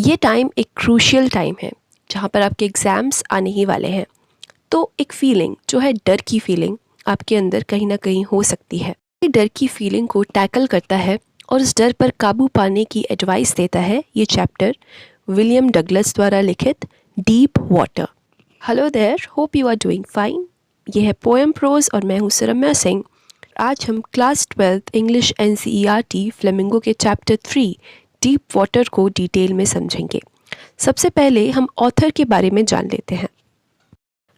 ये टाइम एक crucial time है जहाँ पर आपके एग्ज़ाम्स आने ही वाले हैं। तो एक फ़ीलिंग जो है, डर की फ़ीलिंग आपके अंदर कहीं ना कहीं हो सकती है। ये डर की फ़ीलिंग को टैकल करता है और उस डर पर काबू पाने की एडवाइस देता है ये चैप्टर विलियम डगलस द्वारा लिखित deep water. Hello there, hope you are doing fine. ये है पोएम प्रोज और मैं हूँ सरम्या सिंह। आज हम class 12th English NCERT flamingo के चैप्टर 3 डीप वाटर को डिटेल में समझेंगे। सबसे पहले हम ऑथर के बारे में जान लेते हैं।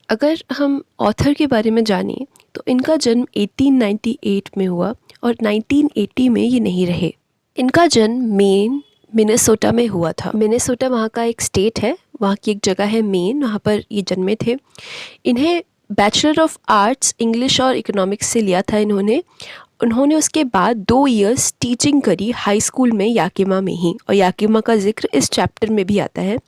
अगर हम ऑथर के बारे में जानें तो इनका जन्म 1898 में हुआ और 1980 में ये नहीं रहे। इनका जन्म मेन मिनेसोटा में हुआ था। मिनेसोटा वहाँ का एक स्टेट है, वहाँ की एक जगह है मेन, वहाँ पर ये जन्मे थे। इन्हें बैचलर ऑफ आर्ट्स इंग्लिश और इकोनॉमिक्स से लिया था उन्होंने उसके बाद 2 इयर्स टीचिंग करी हाई स्कूल में, याकिमा में ही, और याकिमा का जिक्र इस चैप्टर में भी आता है।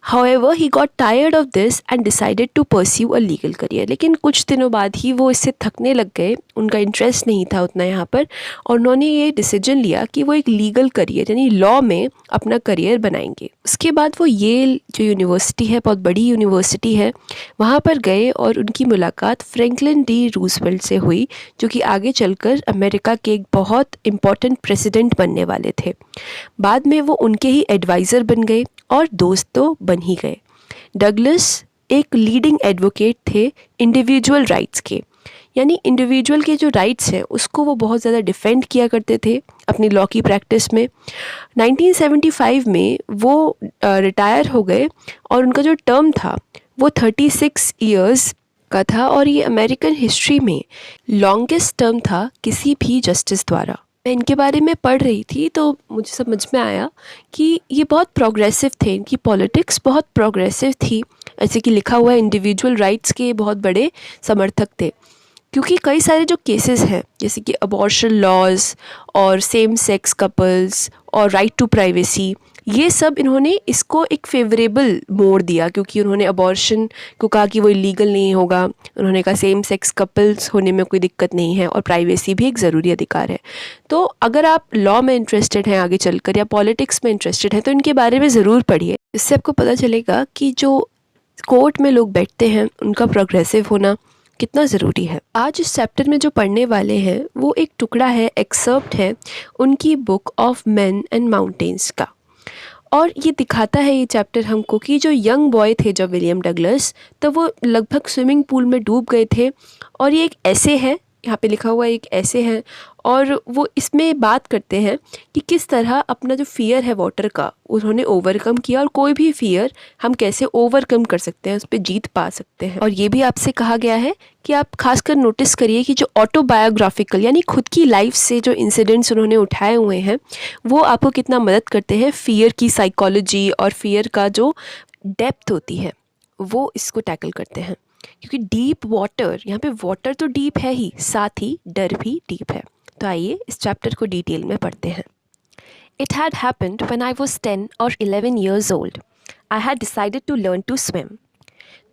However, he got tired of this and decided to pursue a legal career. लेकिन कुछ दिनों बाद ही वो इससे थकने लग गए, उनका इंटरेस्ट नहीं था उतना यहाँ पर, और उन्होंने ये डिसीजन लिया कि वो एक लीगल करियर यानी लॉ में अपना करियर बनाएंगे। उसके बाद वो येल जो यूनिवर्सिटी है, बहुत बड़ी यूनिवर्सिटी है, वहाँ पर गए और उनकी मुलाकात फ्रैंकलिन डी रूजवेल्ट से हुई, जो कि आगे चलकर अमेरिका के एक बहुत इम्पॉर्टेंट प्रेसिडेंट बनने वाले थे। बाद में वो उनके ही एडवाइज़र बन गए और दोस्त तो बन ही गए। डगलस एक लीडिंग एडवोकेट थे इंडिविजुअल राइट्स के, यानी इंडिविजुअल के जो राइट्स हैं उसको वो बहुत ज़्यादा डिफेंड किया करते थे अपनी लॉ की प्रैक्टिस में। 1975 में वो रिटायर हो गए और उनका जो टर्म था वो 36 इयर्स का था, और ये अमेरिकन हिस्ट्री में लॉन्गेस्ट टर्म था किसी भी जस्टिस द्वारा। मैं इनके बारे में पढ़ रही थी तो मुझे समझ में आया कि ये बहुत प्रोग्रेसिव थे, इनकी पॉलिटिक्स बहुत प्रोग्रेसिव थी। ऐसे कि लिखा हुआ है इंडिविजुअल राइट्स के बहुत बड़े समर्थक थे, क्योंकि कई सारे जो केसेस हैं जैसे कि अबॉर्शन लॉज और सेम सेक्स कपल्स और राइट टू प्राइवेसी, ये सब इन्होंने इसको एक फेवरेबल मोड़ दिया, क्योंकि उन्होंने अबॉर्शन को कहा कि वो इलीगल नहीं होगा, उन्होंने कहा सेम सेक्स कपल्स होने में कोई दिक्कत नहीं है और प्राइवेसी भी एक ज़रूरी अधिकार है। तो अगर आप लॉ में इंटरेस्टेड हैं आगे चलकर या पॉलिटिक्स में इंटरेस्टेड हैं तो इनके बारे में ज़रूर पढ़िए। इससे आपको पता चलेगा कि जो कोर्ट में लोग बैठते हैं उनका प्रोग्रेसिव होना कितना ज़रूरी है। आज इस चैप्टर में जो पढ़ने वाले हैं वो एक टुकड़ा है, एक्सर्प्ट है उनकी book of man and mountains का, और ये दिखाता है ये चैप्टर हमको कि जो यंग बॉय थे जब विलियम डगलस, तब वो लगभग स्विमिंग पूल में डूब गए थे। और ये एक ऐसे है, यहाँ पे लिखा हुआ एक ऐसे है, और वो इसमें बात करते हैं कि किस तरह अपना जो फियर है वाटर का उन्होंने ओवरकम किया, और कोई भी फियर हम कैसे ओवरकम कर सकते हैं, उस पर जीत पा सकते हैं। और ये भी आपसे कहा गया है कि आप खासकर नोटिस करिए कि जो ऑटोबायोग्राफिकल यानी खुद की लाइफ से जो इंसिडेंट्स उन्होंने उठाए हुए हैं वो आपको कितना मदद करते हैं फियर की साइकोलॉजी और फियर का जो डेप्थ होती है वो इसको टैकल करते हैं। क्योंकि डीप वाटर, यहाँ पे वाटर तो डीप है ही, साथ ही डर भी डीप है। तो आइए इस चैप्टर को डिटेल में पढ़ते हैं। It had happened when I was 10 or 11 years old. I had decided to learn to swim.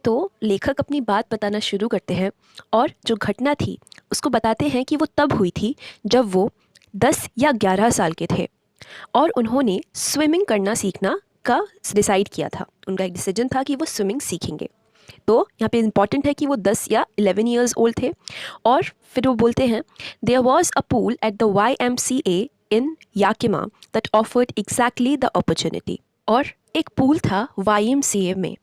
तो लेखक अपनी बात बताना शुरू करते हैं और जो घटना थी उसको बताते हैं कि वो तब हुई थी जब वो 10 या 11 साल के थे और उन्होंने स्विमिंग करना सीखना का डिसाइड किया था। उनका एक डिसीजन था कि वो स्विमिंग सीखेंगे। तो यहाँ पे इम्पॉर्टेंट है कि वो 10 या 11 ईयर्स ओल्ड थे। और फिर वो बोलते हैं there was a pool at the YMCA in Yakima that offered exactly the opportunity. और एक पूल था YMCA में।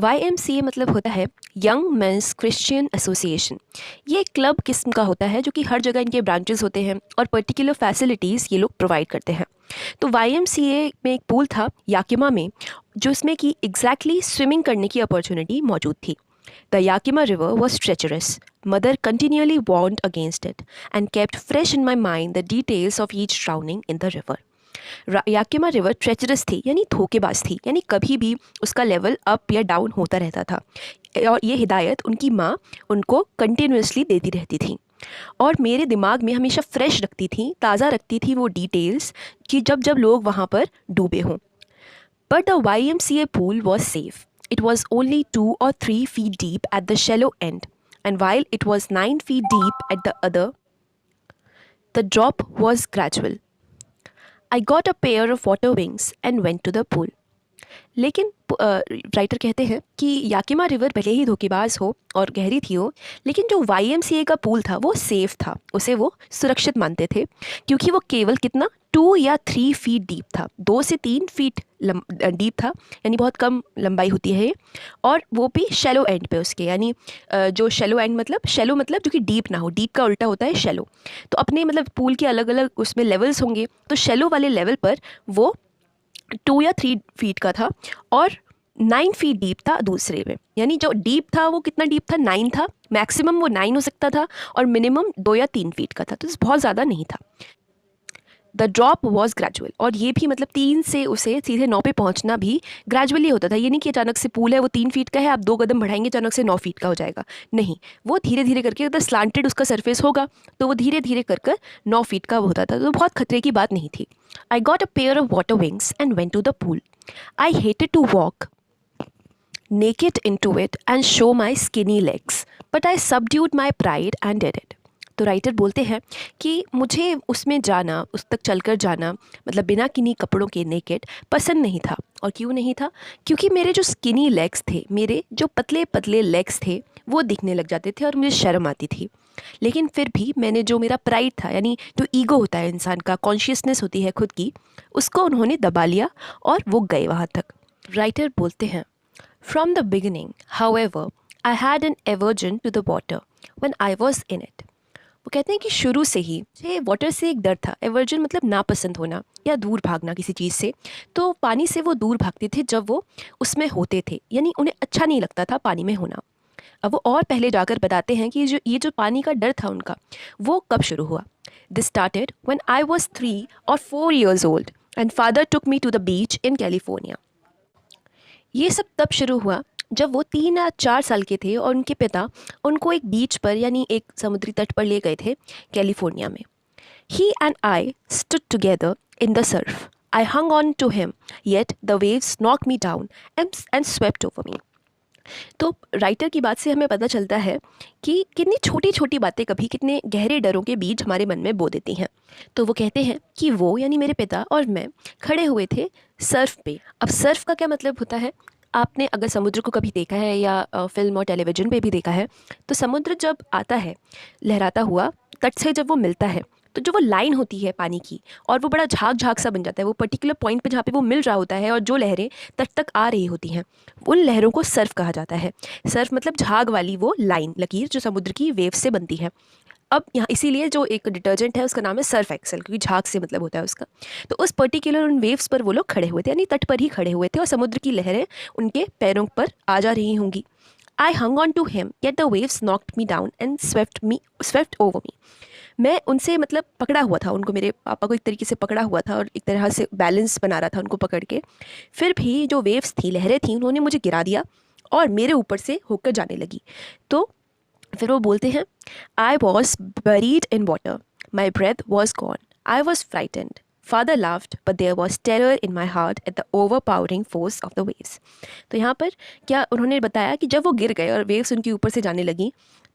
YMCA मतलब होता है यंग मेंस क्रिश्चियन एसोसिएशन। ये एक क्लब किस्म का होता है जो कि हर जगह इनके ब्रांचेस होते हैं और पर्टिकुलर फैसिलिटीज़ ये लोग प्रोवाइड करते हैं। तो YMCA में एक पूल था याकिमा में, जो इसमें कि एग्जैक्टली स्विमिंग करने की अपॉर्चुनिटी मौजूद थी। The Yakima river was treacherous. Mother continually warned against it and kept fresh in my mind the details of each drowning in the river. Yakima river treacherous थी यानी धोखेबाज थी, यानी कभी भी उसका लेवल अप या डाउन होता रहता था, और ये हिदायत उनकी माँ उनको कंटिन्यूसली देती रहती थी और मेरे दिमाग में हमेशा फ्रेश रखती थी, ताज़ा रखती थी वो डिटेल्स कि जब जब लोग वहाँ पर डूबे हों। But the YMCA pool was safe. It was only 2 or 3 feet deep at the shallow end, and while it was 9 feet deep at the other, the drop was gradual. I got a pair of water wings and went to the pool. लेकिन writer कहते हैं कि Yakima river भले ही धोखेबाज हो और गहरी थी हो, लेकिन जो वाईएमसीए का पूल था वो सेफ था, उसे वो सुरक्षित मानते थे, क्योंकि वो केवल कितना 2 या 3 फीट डीप था, 2 से 3 फीट डीप था, यानी बहुत कम लंबाई होती है ये। और वो भी शेलो एंड पे उसके, यानी जो शेलो एंड मतलब शेलो मतलब जो कि डीप ना हो, डीप का उल्टा होता है शेलो। तो अपने मतलब पूल के अलग अलग उसमें लेवल्स होंगे, तो शेलो वाले लेवल पर वो 2 या 3 फीट का था और 9 फीट डीप था दूसरे में। यानी जो डीप था वो कितना डीप था, 9 था, मैक्सिमम वो 9 हो सकता था, और मिनिमम 2 या 3 फीट का था, तो बहुत ज़्यादा नहीं था। द ड्रॉप वॉज ग्रेजुअल, और ये भी मतलब 3 से उसे सीधे 9 पे पहुंचना भी ग्रेजुअली होता था। ये नहीं कि अचानक से पूल है वो 3 फीट का है, आप 2 कदम बढ़ाएंगे अचानक से 9 फीट का हो जाएगा, नहीं, वो धीरे धीरे करके अगर स्लांटेड उसका सरफेस होगा तो वो धीरे धीरे कर कर 9 फीट का होता था, तो बहुत खतरे की बात नहीं थी। I got a pair of water wings and went to the pool. I hated to walk naked into it and show my skinny legs, but I subdued my pride and did it. तो writer बोलते हैं कि मुझे उसमें जाना, उस तक चलकर जाना, मतलब बिना किन्हीं कपड़ों के नेकेड पसंद नहीं था। और क्यों नहीं था? क्योंकि मेरे जो स्किनी लेग्स थे, मेरे जो पतले पतले लेग्स थे, वो दिखने लग जाते थे और मुझे शर्म आती थी। लेकिन फिर भी मैंने जो मेरा प्राइड था, यानी जो ईगो होता है इंसान का, कॉन्शियसनेस होती है खुद की, उसको उन्होंने दबा लिया और वो गए वहाँ तक। राइटर बोलते हैं, From the beginning, however, I had an aversion to the water when I was in it. वो कहते हैं कि शुरू से ही मुझे वाटर से एक डर था। एवर्जन मतलब नापसंद होना या दूर भागना किसी चीज़ से। तो पानी से वो दूर भागते थे जब वो उसमें होते थे, यानी उन्हें अच्छा नहीं लगता था पानी में होना। अब वो और पहले जाकर बताते हैं कि ये जो पानी का डर था उनका, वो कब शुरू हुआ। This started when I was 3 or 4 years old and father took me to the beach in California. ये सब तब शुरू हुआ जब वो 3 या 4 साल के थे और उनके पिता उनको एक बीच पर, यानी एक समुद्री तट पर ले गए थे कैलिफोर्निया में। He and I stood together in the surf. I hung on to him yet the waves knock me down and swept over me. तो राइटर की बात से हमें पता चलता है कि कितनी छोटी छोटी बातें कभी कितने गहरे डरों के बीच हमारे मन में बो देती हैं। तो वो कहते हैं कि वो, यानी मेरे पिता और मैं, खड़े हुए थे सर्फ पे। अब सर्फ का क्या मतलब होता है? आपने अगर समुद्र को कभी देखा है या फिल्म और टेलीविज़न पे भी देखा है, तो समुद्र जब आता है लहराता हुआ तट से, जब वो मिलता है, तो जो वो लाइन होती है पानी की, और वो बड़ा झाग झाग सा बन जाता है, वो पर्टिकुलर पॉइंट पे जहाँ पे वो मिल रहा होता है और जो लहरें तट तक आ रही होती हैं, उन लहरों को सर्फ कहा जाता है। सर्फ मतलब झाग वाली वो लाइन, लकीर जो समुद्र की वेव से बनती है। अब यहाँ इसीलिए जो एक डिटर्जेंट है उसका नाम है सर्फ एक्सेल, क्योंकि झाग से मतलब होता है उसका। तो उस पर्टिकुलर उन वेव्स पर वो लोग खड़े हुए थे, यानी तट पर ही खड़े हुए थे, और समुद्र की लहरें उनके पैरों पर आ जा रही होंगी। I hung on to him yet the waves knocked me down and swept over me. मैं उनसे मतलब पकड़ा हुआ था, उनको, मेरे पापा को एक तरीके से पकड़ा हुआ था और एक तरह से बैलेंस बना रहा था उनको पकड़ के। फिर भी जो वेव्स थी, लहरें थी, उन्होंने मुझे गिरा दिया और मेरे ऊपर से होकर जाने लगी। तो फिर वो बोलते हैं, I was buried in water, my breath was gone, I was frightened, father laughed, but there was terror in my heart at the overpowering force of the waves. तो यहाँ पर क्या उन्होंने बताया कि जब वो गिर गए और वेव्स उनके ऊपर से जाने लगी,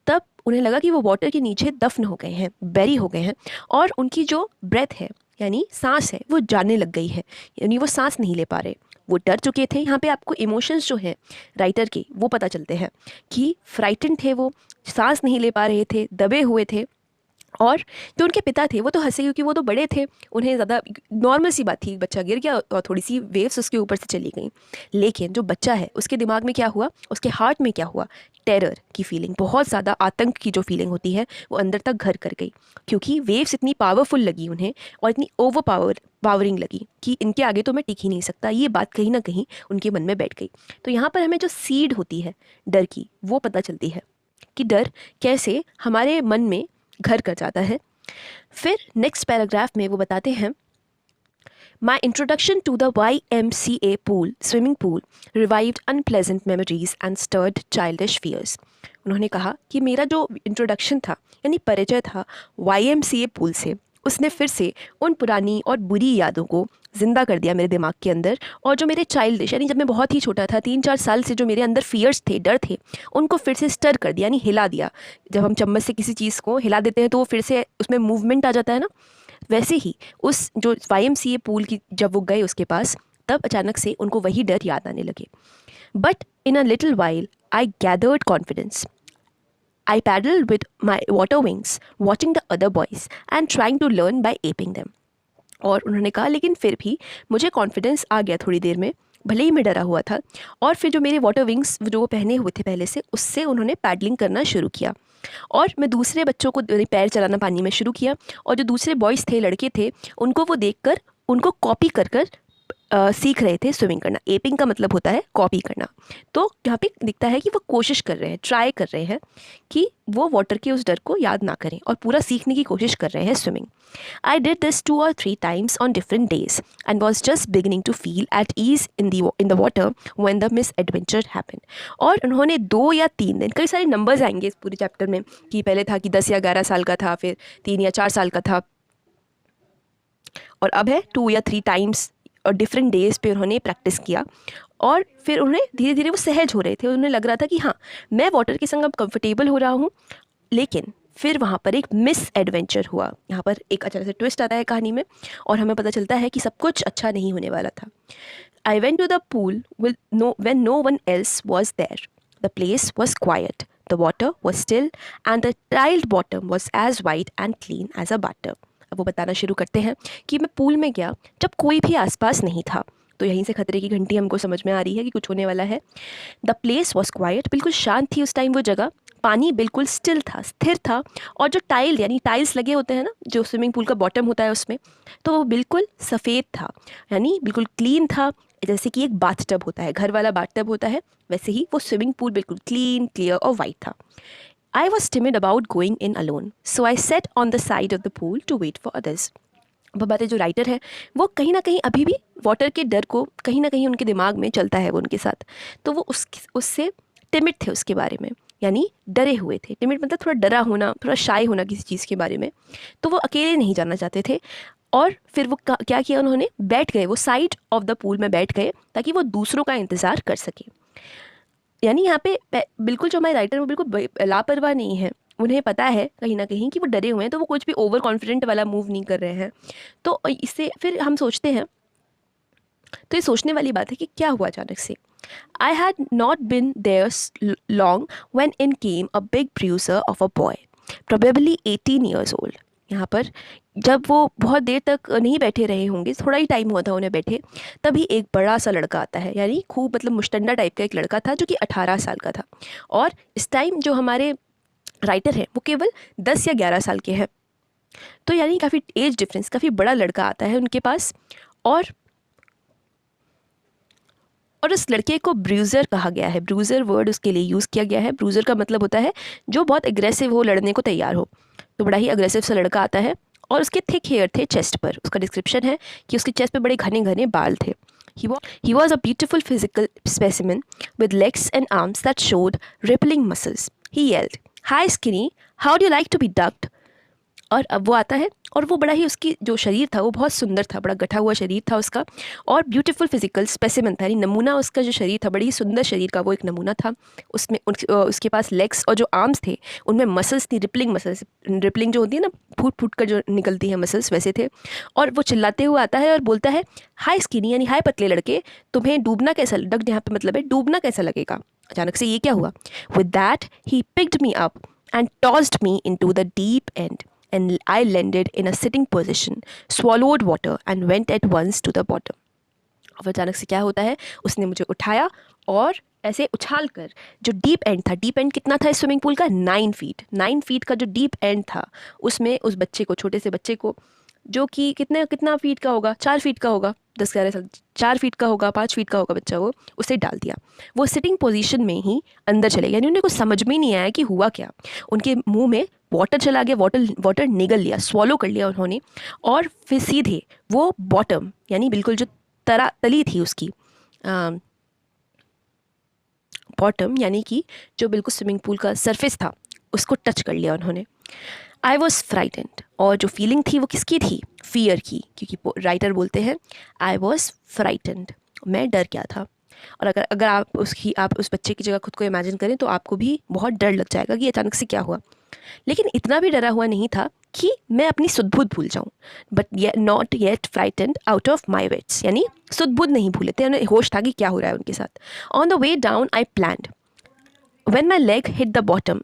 तब उन्हें लगा कि वो वाटर के नीचे दफन हो गए हैं, बेरी हो गए हैं, और उनकी जो ब्रेथ है, यानी सांस है, वो जाने लग गई है, यानी वो सांस नहीं ले पा रहे, वो डर चुके थे। यहाँ पे आपको इमोशंस जो हैं राइटर के वो पता चलते हैं कि फ्राइटन थे, वो सांस नहीं ले पा रहे थे, दबे हुए थे। और जो उनके पिता थे वो तो हंसे, क्योंकि वो तो बड़े थे, उन्हें ज़्यादा नॉर्मल सी बात थी, बच्चा गिर गया और थोड़ी सी वेव्स उसके ऊपर से चली गई। लेकिन जो बच्चा है उसके दिमाग में क्या हुआ, उसके हार्ट में क्या हुआ, टेरर की फीलिंग, बहुत ज़्यादा आतंक की जो फीलिंग होती है वो अंदर तक घर कर गई, क्योंकि वेव्स इतनी पावरफुल लगी उन्हें और इतनी पावरिंग लगी कि इनके आगे तो मैं टिक ही नहीं सकता। ये बात कहीं ना कहीं उनके मन में बैठ गई। तो यहाँ पर हमें जो सीड होती है डर की, वो पता चलती है कि डर कैसे हमारे मन में घर कर जाता है। फिर नेक्स्ट पैराग्राफ में वो बताते हैं, my introduction to the YMCA pool, swimming pool, revived unpleasant memories and stirred childish fears. उन्होंने कहा कि मेरा जो इंट्रोडक्शन था, यानी परिचय था YMCA पूल से, उसने फिर से उन पुरानी और बुरी यादों को ज़िंदा कर दिया मेरे दिमाग के अंदर। और जो मेरे चाइल्डिश, यानी जब मैं बहुत ही छोटा था, 3-4 साल से जो मेरे अंदर फियर्स थे, डर थे, उनको फिर से स्टर कर दिया, यानी हिला दिया। जब हम चम्मच से किसी चीज़ को हिला देते हैं तो वो फिर से उसमें मूवमेंट आ जाता है ना, वैसे ही उस जो YMCA पूल की जब वो गए उसके पास, तब अचानक से उनको वही डर याद आने लगे। But in a little while I gathered confidence. I paddled with my water wings, watching the other boys and trying to learn by aping them. और उन्होंने कहा लेकिन फिर भी मुझे कॉन्फिडेंस आ गया थोड़ी देर में, भले ही मैं डरा हुआ था। और फिर जो मेरे वाटर विंग्स जो वो पहने हुए थे पहले से, उससे उन्होंने पैडलिंग करना शुरू किया। और मैं दूसरे बच्चों को पैर चलाना पानी में शुरू किया, और जो दूसरे बॉयज़ थे, लड़के थे, उनको वो देखकर उनको कॉपी कर कर सीख रहे थे स्विमिंग करना। एपिंग का मतलब होता है कॉपी करना। तो यहाँ पे दिखता है कि वो कोशिश कर रहे हैं, ट्राई कर रहे हैं कि वो वाटर के उस डर को याद ना करें और पूरा सीखने की कोशिश कर रहे हैं swimming. I did this 2 or 3 times on different days and was just beginning to feel at ease in the water when the misadventure happened. और उन्होंने 2 या 3 दिन, कई सारे नंबर्स आएंगे इस पूरे चैप्टर में, कि पहले था कि 10 या 11 साल का था, फिर 3 या 4 साल का था, और अब है 2 या 3 times और डिफरेंट डेज़ पे उन्होंने प्रैक्टिस किया। और फिर उन्हें धीरे धीरे वो सहज हो रहे थे, उन्हें लग रहा था कि हाँ, मैं वाटर के संग अब कंफर्टेबल हो रहा हूँ। लेकिन फिर वहाँ पर एक मिस एडवेंचर हुआ। यहाँ पर एक अचानक से ट्विस्ट आता है कहानी में, और हमें पता चलता है कि सब कुछ अच्छा नहीं होने वाला था। I went to the pool when no one else was there. The place was quiet, the water was still, and the tiled bottom was as white and clean as a butter. अब वो बताना शुरू करते हैं कि मैं pool में गया जब कोई भी आसपास नहीं था। तो यहीं से खतरे की घंटी हमको समझ में आ रही है कि कुछ होने वाला है। द प्लेस वॉज क्वाइट, बिल्कुल शांत थी उस टाइम वो जगह। पानी बिल्कुल स्टिल था, स्थिर था। और जो टाइल यानी टाइल्स लगे होते हैं ना, जो स्विमिंग पूल का बॉटम होता है उसमें, तो वो बिल्कुल सफ़ेद था, यानी बिल्कुल क्लीन था। जैसे कि एक बाथटब होता है, घर वाला बाथटब होता है, वैसे ही वो स्विमिंग पूल बिल्कुल क्लीन, क्लियर और वाइट था। I was timid about going in alone, so I sat on the side of the pool to wait for others. अब बातें जो राइटर है वो कहीं ना कहीं अभी भी वाटर के डर को कहीं ना कहीं उनके दिमाग में चलता है वो उनके साथ। तो वो उससे टिमिड थे उसके बारे में, यानी डरे हुए थे। टिमिड मतलब थोड़ा डरा होना, थोड़ा शाय होना किसी चीज़ के बारे में। तो वो अकेले नहीं जाना चाहते थे। और फिर वो क्या किया, उन्होंने बैठ गए, वो साइड ऑफ द पूल में बैठ गए ताकि वो दूसरों का इंतज़ार कर सके। यानी यहाँ पे बिल्कुल जो हमारे राइटर वो बिल्कुल लापरवाह नहीं है, उन्हें पता है कहीं ना कहीं कि वो डरे हुए हैं, तो वो कुछ भी ओवर कॉन्फिडेंट वाला मूव नहीं कर रहे हैं। तो इससे फिर हम सोचते हैं, तो ये सोचने वाली बात है कि क्या हुआ अचानक से। I had not been there long when in came a big bruiser of a boy probably 18 years old। यहाँ पर जब वो बहुत देर तक नहीं बैठे रहे होंगे, थोड़ा ही टाइम हुआ था उन्हें बैठे, तभी एक बड़ा सा लड़का आता है, यानी खूब मतलब मुश्तंडा टाइप का एक लड़का था जो कि 18 साल का था। और इस टाइम जो हमारे राइटर हैं वो केवल 10 या 11 साल के हैं। तो यानी काफ़ी एज डिफरेंस, काफ़ी बड़ा लड़का आता है उनके पास। और उस लड़के को ब्रूजर कहा गया है। ब्रूजर वर्ड उसके लिए यूज़ किया गया है। ब्रूजर का मतलब होता है जो बहुत एग्रेसिव हो, लड़ने को तैयार हो। तो बड़ा ही अग्रेसिव सा लड़का आता है, और उसके थिक हेयर थे चेस्ट पर। उसका डिस्क्रिप्शन है कि उसके चेस्ट पे बड़े घने घने बाल थे। He was a beautiful physical specimen with legs and arms that showed rippling muscles. He yelled, "Hi skinny, how do you like to be ducked?" और अब वो आता है, और वो बड़ा ही, उसकी जो शरीर था वो बहुत सुंदर था, बड़ा गठा हुआ शरीर था उसका, और ब्यूटीफुल फिजिकल स्पेसिमेन था, यानी नमूना उसका जो शरीर था, बड़ी ही सुंदर शरीर का वो एक नमूना था। उसमें उसके पास लेग्स और जो आर्म्स थे उनमें मसल्स थी, रिपलिंग मसल्स। रिपलिंग जो होती है ना, फूट फूट कर जो निकलती है मसल्स, वैसे थे। और वो चिल्लाते हुए आता है और बोलता है, हाई स्किनी, यानी हाय पतले लड़के, तुम्हें डूबना कैसा, डक यहाँ पे मतलब है डूबना कैसा लगेगा। अचानक से ये क्या हुआ। With that he picked me up and tossed me into the deep end, and I landed in a sitting position, swallowed water and went at once to the bottom. अब अचानक से क्या होता है, उसने मुझे उठाया और ऐसे उछाल कर, जो डीप एंड था, डीप एंड कितना था इस स्विमिंग पूल का, 9 फीट, 9 फीट का जो डीप एंड था, उसमें उस बच्चे को, छोटे से बच्चे को, जो कि कितना फीट का होगा, 4 फीट का होगा, 10-11 साल, 4 फीट का होगा, 5 फीट का होगा बच्चा, वो उसे डाल दिया। वो सिटिंग पोजीशन में ही अंदर चले गए, यानी उन्हें कुछ समझ में नहीं आया कि हुआ क्या। उनके मुंह में वाटर चला गया, वाटर निगल लिया, स्वॉलो कर लिया उन्होंने, और फिर सीधे वो बॉटम, यानी बिल्कुल जो तली थी उसकी, बॉटम यानी कि जो बिल्कुल स्विमिंग पूल का सरफेस था, उसको टच कर लिया उन्होंने। आई वॉज फ्राइटेंड, और जो फीलिंग थी वो किसकी थी, फियर की, क्योंकि राइटर बोलते हैं आई वॉज फ्राइटेंड, मैं डर गया था। और अगर आप उस बच्चे की जगह खुद को इमेजिन करें तो आपको भी बहुत डर लग जाएगा कि अचानक से क्या हुआ। लेकिन इतना भी डरा हुआ नहीं था कि मैं अपनी सुध-बुध भूल जाऊँ। But not yet frightened out of my wits, यानी सुध-बुध नहीं भूले थे, उन्हें होश था कि क्या हो रहा है उनके साथ। On the way down I planned, when my leg hit the bottom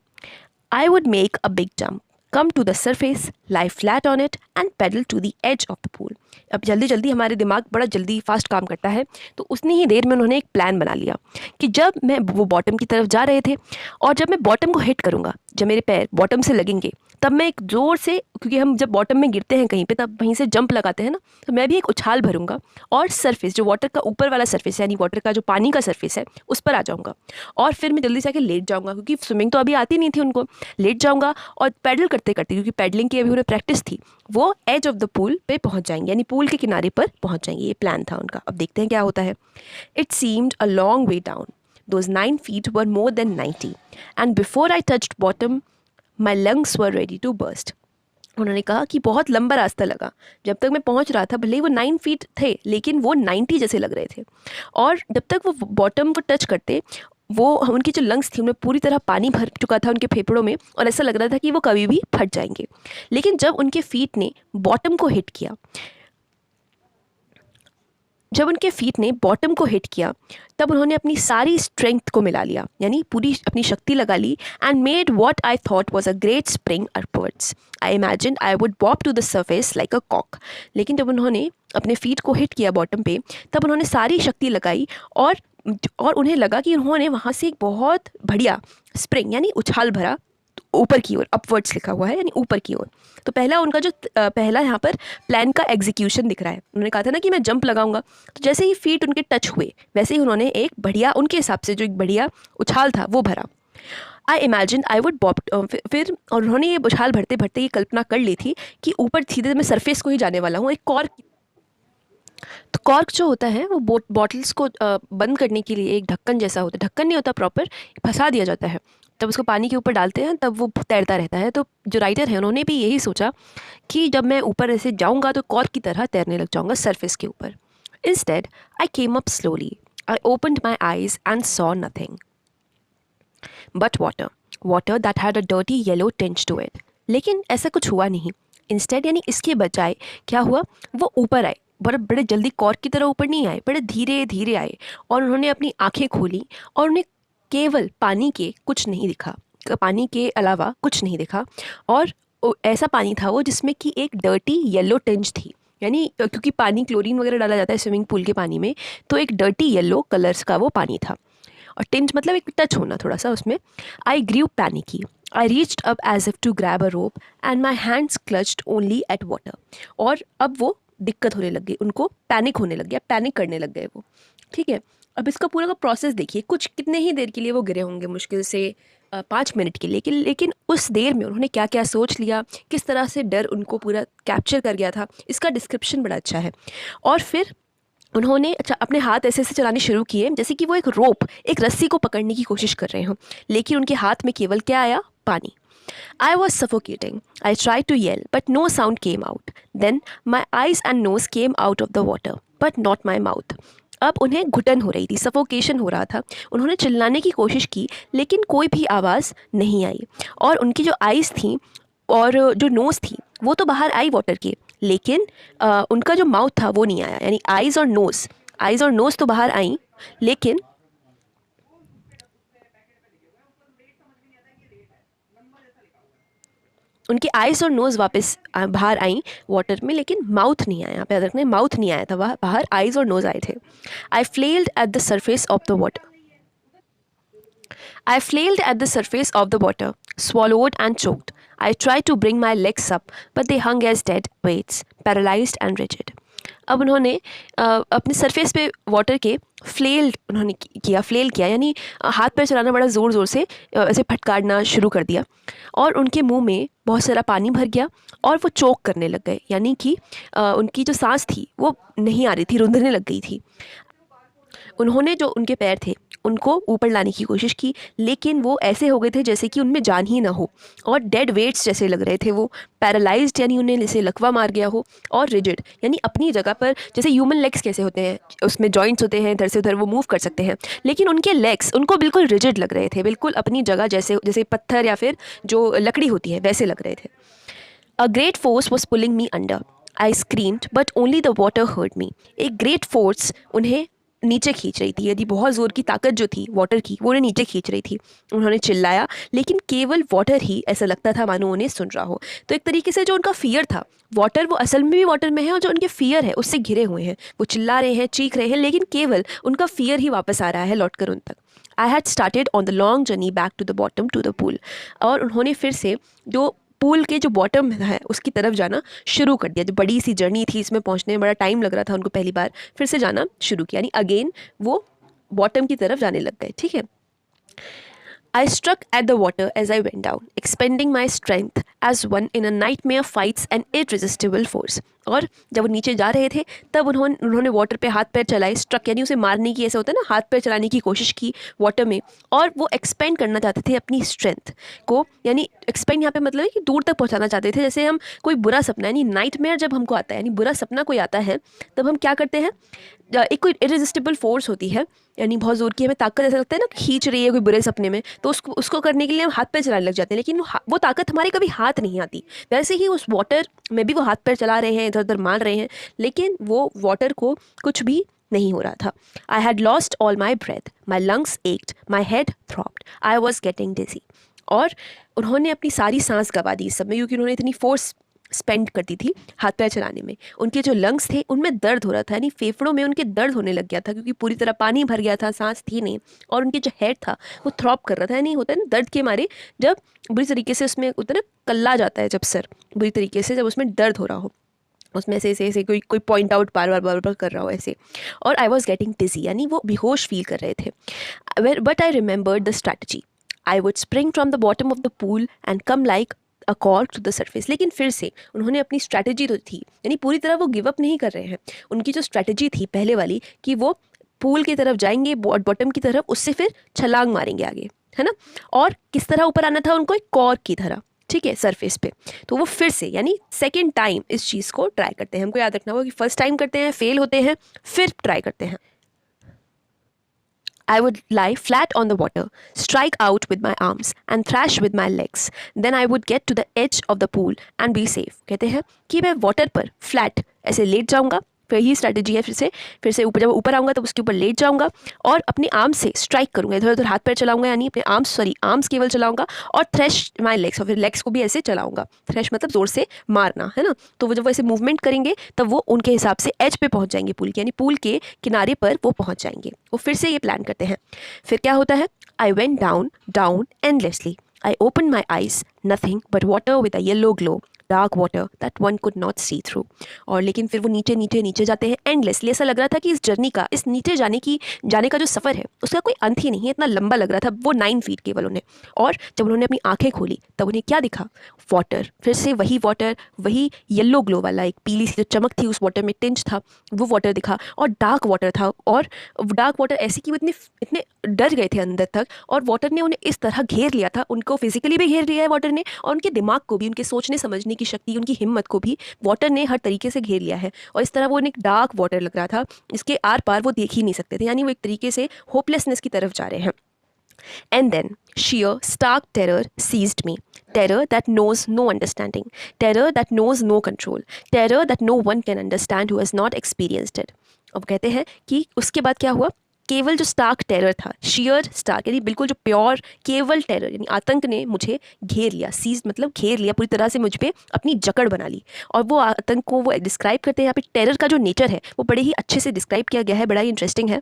I would make a big jump, come to the surface, lie flat on it and pedal to the edge of the pool. अब जल्दी जल्दी हमारे दिमाग बड़ा जल्दी fast काम करता है, तो उतनी ही देर में उन्होंने एक प्लान बना लिया कि जब मैं वो बॉटम की तरफ जा रहे थे और जब मैं बॉटम को हिट करूँगा, जब मेरे पैर बॉटम से लगेंगे, तब मैं एक ज़ोर से, क्योंकि हम जब बॉटम में गिरते हैं कहीं पे तब वहीं से जंप लगाते हैं ना, तो मैं भी एक उछाल भरूंगा और सरफेस, जो वाटर का ऊपर वाला सरफेस है, यानी वाटर का जो पानी का सरफेस है, उस पर आ जाऊंगा और फिर मैं जल्दी से आके लेट जाऊंगा, क्योंकि स्विमिंग तो अभी आती नहीं थी उनको। लेट जाऊंगा और पैडल करते करते, क्योंकि पैडलिंग की अभी उन्हें प्रैक्टिस थी, वो एज ऑफ द पूल पे पहुंच जाएंगे, यानी पूल के किनारे पर पहुंच जाएंगे। ये प्लान था उनका। अब देखते हैं क्या होता है। It seemed a long way down, those 9 feet were more than 90 and before I touched bottom my lungs were ready to burst. उन्होंने कहा कि बहुत लंबा रास्ता लगा, जब तक मैं पहुंच रहा था, भले ही वो 9 फीट थे लेकिन वो 90 जैसे लग रहे थे, और जब तक वो बॉटम को टच करते, वो उनकी जो लंग्स थी उनमें पूरी तरह पानी भर चुका था उनके फेफड़ों में, और ऐसा लग रहा था कि वो कभी भी फट जाएंगे। लेकिन जब उनके फीट ने बॉटम को हिट किया, तब उन्होंने अपनी सारी स्ट्रेंथ को मिला लिया, यानी पूरी अपनी शक्ति लगा ली, and made what I thought was a great spring upwards. I imagine I would bob to the surface like a कॉक। लेकिन जब उन्होंने अपने फीट को हिट किया बॉटम पे, तब उन्होंने सारी शक्ति लगाई और उन्हें लगा कि उन्होंने वहाँ से एक बहुत बढ़िया स्प्रिंग, यानी उछाल भरा ऊपर की ओर, अपवर्ड्स लिखा हुआ है यानी ऊपर की ओर। तो पहला उनका जो पहला यहाँ पर प्लान का एग्जीक्यूशन दिख रहा है। उन्होंने कहा था ना कि मैं जंप लगाऊंगा, तो जैसे ही फीट उनके टच हुए वैसे ही उन्होंने एक बढ़िया, उनके हिसाब से जो एक बढ़िया उछाल था वो भरा। आई इमेजिन आई वुड बॉप, फिर और उन्होंने ये उछाल भरते भरते ये कल्पना कर ली थी कि ऊपर सीधे मैं सरफेस को ही जाने वाला हूँ। एक कॉर्क, तो कॉर्क जो होता है वो बॉटल्स को बंद करने के लिए एक ढक्कन जैसा होता है, ढक्कन नहीं होता प्रॉपर, फंसा दिया जाता है, तब उसको पानी के ऊपर डालते हैं तब वो तैरता रहता है। तो जो राइटर है उन्होंने भी यही सोचा कि जब मैं ऊपर ऐसे जाऊंगा तो कॉर्क की तरह तैरने लग जाऊंगा सरफेस के ऊपर। Instead I came up slowly, I opened my eyes and saw nothing but water that had a dirty yellow tinge to it. लेकिन ऐसा कुछ हुआ नहीं। इंस्टेड यानी इसके बजाय क्या हुआ, वो ऊपर आए, बड़े बड़े जल्दी कॉर्क की तरह ऊपर नहीं आए, बड़े धीरे धीरे आए, और उन्होंने अपनी आंखें खोली और उन्हें केवल पानी के कुछ नहीं दिखा, पानी के अलावा कुछ नहीं दिखा। और ऐसा पानी था वो जिसमें कि एक डर्टी येलो टिंज थी, यानी क्योंकि पानी क्लोरीन वगैरह डाला जाता है स्विमिंग पूल के पानी में, तो एक डर्टी येलो कलर्स का वो पानी था, और टिंज मतलब एक टच होना थोड़ा सा उसमें। I grew panicky, I reached up as if to grab a rope and my hands clutched only at water. और अब वो दिक्कत होने लग गई, उनको पैनिक होने लग गया, पैनिक करने लग गए वो। ठीक है, अब इसका पूरा का प्रोसेस देखिए। कुछ कितने ही देर के लिए वो गिरे होंगे, मुश्किल से 5 मिनट के लिए, लेकिन उस देर में उन्होंने क्या क्या सोच लिया, किस तरह से डर उनको पूरा कैप्चर कर गया था, इसका डिस्क्रिप्शन बड़ा अच्छा है। और फिर उन्होंने अपने हाथ ऐसे ऐसे चलाने शुरू किए जैसे कि वो एक रोप, एक रस्सी को पकड़ने की कोशिश कर रहे हों, लेकिन उनके हाथ में केवल क्या आया, पानी। I was suffocating. I tried to yell, but no sound came out. Then my eyes and nose came out of the water, but not my mouth. अब उन्हें घुटन हो रही थी, सफोकेशन हो रहा था। उन्होंने चिल्लाने की कोशिश की लेकिन कोई भी आवाज़ नहीं आई, और उनकी जो आइज़ थी और जो नोज़ थी वो तो बाहर आई वाटर के, लेकिन उनका जो माउथ था वो नहीं आया, यानी आइज़ और नोज़ तो बाहर आई, लेकिन उनकी आइज़ और नोज़ वापस बाहर आई वाटर में, लेकिन माउथ नहीं आया। यहाँ पे याद रखना, माउथ नहीं आया था बाहर, आइज़ और नोज़ आए थे। I flailed at the surface of the water, I flailed at the surface of the water, swallowed and choked. I tried to bring my legs up, but they hung as dead weights, paralyzed and rigid. अब उन्होंने अपने surface पे water के flail किया, यानी हाथ पैर चलाना बड़ा ज़ोर ज़ोर से ऐसे फटकारना शुरू कर दिया, और उनके मुंह में बहुत सारा पानी भर गया और वो चोक करने लग गए, यानी कि उनकी जो सांस थी वो नहीं आ रही थी, रुंधने लग गई थी। उन्होंने जो उनके पैर थे उनको ऊपर लाने की कोशिश की, लेकिन वो ऐसे हो गए थे जैसे कि उनमें जान ही ना हो, और डेड वेट्स जैसे लग रहे थे वो। पैरालाइज्ड यानी उन्हें जैसे लकवा मार गया हो, और रिजिड यानी अपनी जगह पर, जैसे ह्यूमन लेग्स कैसे होते हैं, उसमें जॉइंट्स होते हैं, इधर से उधर वो मूव कर सकते हैं, लेकिन उनके लेग्स उनको बिल्कुल रिजिड लग रहे थे, बिल्कुल अपनी जगह, जैसे जैसे पत्थर या फिर जो लकड़ी होती है वैसे लग रहे थे। A great force was pulling me under. I screamed but only the water hurt me. एक ग्रेट फोर्स उन्हें नीचे खींच रही थी, यदि बहुत ज़ोर की ताकत जो थी वाटर की वो उन्हें नीचे खींच रही थी। उन्होंने चिल्लाया, लेकिन केवल वाटर ही ऐसा लगता था मानो उन्हें सुन रहा हो। तो एक तरीके से जो उनका फियर था, वाटर वो असल में भी वाटर में है, और जो उनके फियर है उससे घिरे हुए हैं, वो चिल्ला रहे हैं, चीख रहे हैं, लेकिन केवल उनका फियर ही वापस आ रहा है लौट कर उन तक। I had started on the long journey back to the bottom to the pool. और उन्होंने फिर से जो पूल के जो बॉटम है उसकी तरफ जाना शुरू कर दिया। जो बड़ी सी जर्नी थी, इसमें पहुंचने में बड़ा टाइम लग रहा था उनको, पहली बार फिर से जाना शुरू किया, यानी अगेन वो बॉटम की तरफ जाने लग गए। ठीक है। I struck at the water as I went down, expending my strength as one in a nightmare fights an irresistible force. और जब वो नीचे जा रहे थे तब उन्होंने वाटर पे हाथ पैर चलाए, स्ट्रक यानी उसे मारने की, ऐसा होता है ना, हाथ पैर चलाने की कोशिश की वाटर में, और वो एक्सपेंड करना चाहते थे अपनी स्ट्रेंथ को, यानी एक्सपेंड यहाँ पे मतलब है कि दूर तक पहुँचाना चाहते थे। जैसे हम कोई बुरा सपना, यानी नाइटमेयर जब हमको आता है, यानी बुरा सपना कोई आता है, तब हम क्या करते हैं, एक कोई इरेजिस्टिबल फोर्स होती है, यानी बहुत ज़ोर की हमें ताकत, ऐसा लगता है ना खींच रही है कोई बुरे सपने में, तो उसको करने के लिए हम हाथ पैर चलाने लग जाते हैं, लेकिन वो ताकत हमारे कभी हाथ नहीं आती। वैसे ही उस वाटर में भी वो हाथ पैर चला रहे हैं, इधर उधर मार रहे हैं, लेकिन वो वाटर को कुछ भी नहीं हो रहा था। I had lost all my breath, my lungs ached, my head throbbed, I was getting dizzy. और उन्होंने अपनी सारी सांस गंवा दी इस समय, क्योंकि उन्होंने इतनी फोर्स स्पेंड करती थी हाथ पैर चलाने में। उनके जो लंग्स थे उनमें दर्द हो रहा था, यानी फेफड़ों में उनके दर्द होने लग गया था, क्योंकि पूरी तरह पानी भर गया था, सांस थी नहीं। और उनके जो हेड था वो थ्रॉप कर रहा था, यानी होता है ना दर्द के मारे, जब बुरी तरीके से उसमें होता है ना कल्ला जाता है, जब सर बुरी तरीके से, जब उसमें दर्द हो रहा हो, उसमें ऐसे कोई पॉइंट आउट बार बार कर रहा हो ऐसे। और आई वॉज गेटिंग डिजी, यानी वो बेहोश फील कर रहे थे। But I remembered the strategy. I would spring from the bottom of the pool and come like a cork to the surface. लेकिन फिर से उन्होंने अपनी स्ट्रैटेजी तो थी, यानी पूरी तरह वो गिव अप नहीं कर रहे हैं। उनकी जो स्ट्रैटेजी थी पहले वाली, कि वो पूल की तरफ जाएंगे, बॉटम की तरफ, उससे फिर छलांग मारेंगे आगे, है ना। और किस तरह ऊपर आना था उनको, एक कॉर्क की तरह, ठीक है, सरफेस पे। तो वो फिर से, यानी सेकेंड टाइम इस चीज़ को ट्राई करते हैं। हमको याद रखना होगा कि फर्स्ट टाइम करते हैं, फेल होते हैं, फिर ट्राई करते हैं। I would lie flat on the water, strike out with my arms and thrash with my legs. Then I would get to the edge of the pool and be safe. कहते हैं कि मैं water पर flat ऐसे late जाऊंगा, फिर यही strategy है, फिर से ऊपर, जब ऊपर आऊँगा तब उसके ऊपर लेट जाऊँगा, और अपने आर्म से स्ट्राइक करूँगा, इधर उधर हाथ पैर चलाऊँगा, यानी अपने आर्म्स केवल चलाऊँगा, और थ्रेश माई लेग्स, और फिर लेग्स को भी ऐसे चलाऊँगा। थ्रेश मतलब जोर से मारना, है ना। तो वो जब वो ऐसे मूवमेंट करेंगे तब वो उनके हिसाब से एज पे पहुँच जाएंगे पूल के, यानी पूल के किनारे पर वो पहुँच जाएंगे। वो फिर से ये प्लान करते हैं। फिर क्या होता है, I went down down endlessly, I open my eyes, nothing but water with a yellow glow, dark water that one could not see through. और लेकिन फिर वो नीचे जाते हैं एंडलेसली। ऐसा लग रहा था कि इस जर्नी का, इस नीचे जाने का जो सफ़र है उसका कोई अंत ही नहीं है, इतना लंबा लग रहा था। वो 9 फीट केवल उन्हें। और जब उन्होंने अपनी आंखें खोली तब उन्हें क्या दिखा, वाटर, फिर से वही वाटर, वही येलो ग्लो वाला, एक पीली सी जो चमक थी उस वाटर में, टिंच था, वो वाटर दिखा, और डार्क वाटर था। और डार्क वाटर ऐसे कि वो इतने डर गए थे अंदर तक, और वाटर ने उन्हें इस तरह घेर लिया था, उनको फिजिकली भी घेर लिया है वाटर ने, और उनके दिमाग को भी, उनके सोचने समझने की शक्ति, उनकी हिम्मत को भी वाटर ने हर तरीके से घेर लिया है। और इस तरह वो एक डार्क वाटर लग रहा था, इसके आर पार वो देख ही नहीं सकते थे, यानी वो एक तरीके से होपलेसनेस की तरफ जा रहे हैं। And then sheer stark terror seized me. Terror that knows no understanding. Terror that knows no control. Terror that no one can understand who has not experienced it. अब कहते हैं कि उसके बाद क्या हुआ, केवल जो स्टार्क टेरर था, शियर स्टार्क, यानी बिल्कुल जो प्योर केवल टेरर, यानी आतंक ने मुझे घेर लिया। सीज मतलब घेर लिया, पूरी तरह से मुझ पे अपनी जकड़ बना ली। और वो आतंक को वो डिस्क्राइब करते हैं यहाँ पे, टेरर का जो नेचर है वो बड़े ही अच्छे से डिस्क्राइब किया गया है, बड़ा ही इंटरेस्टिंग है।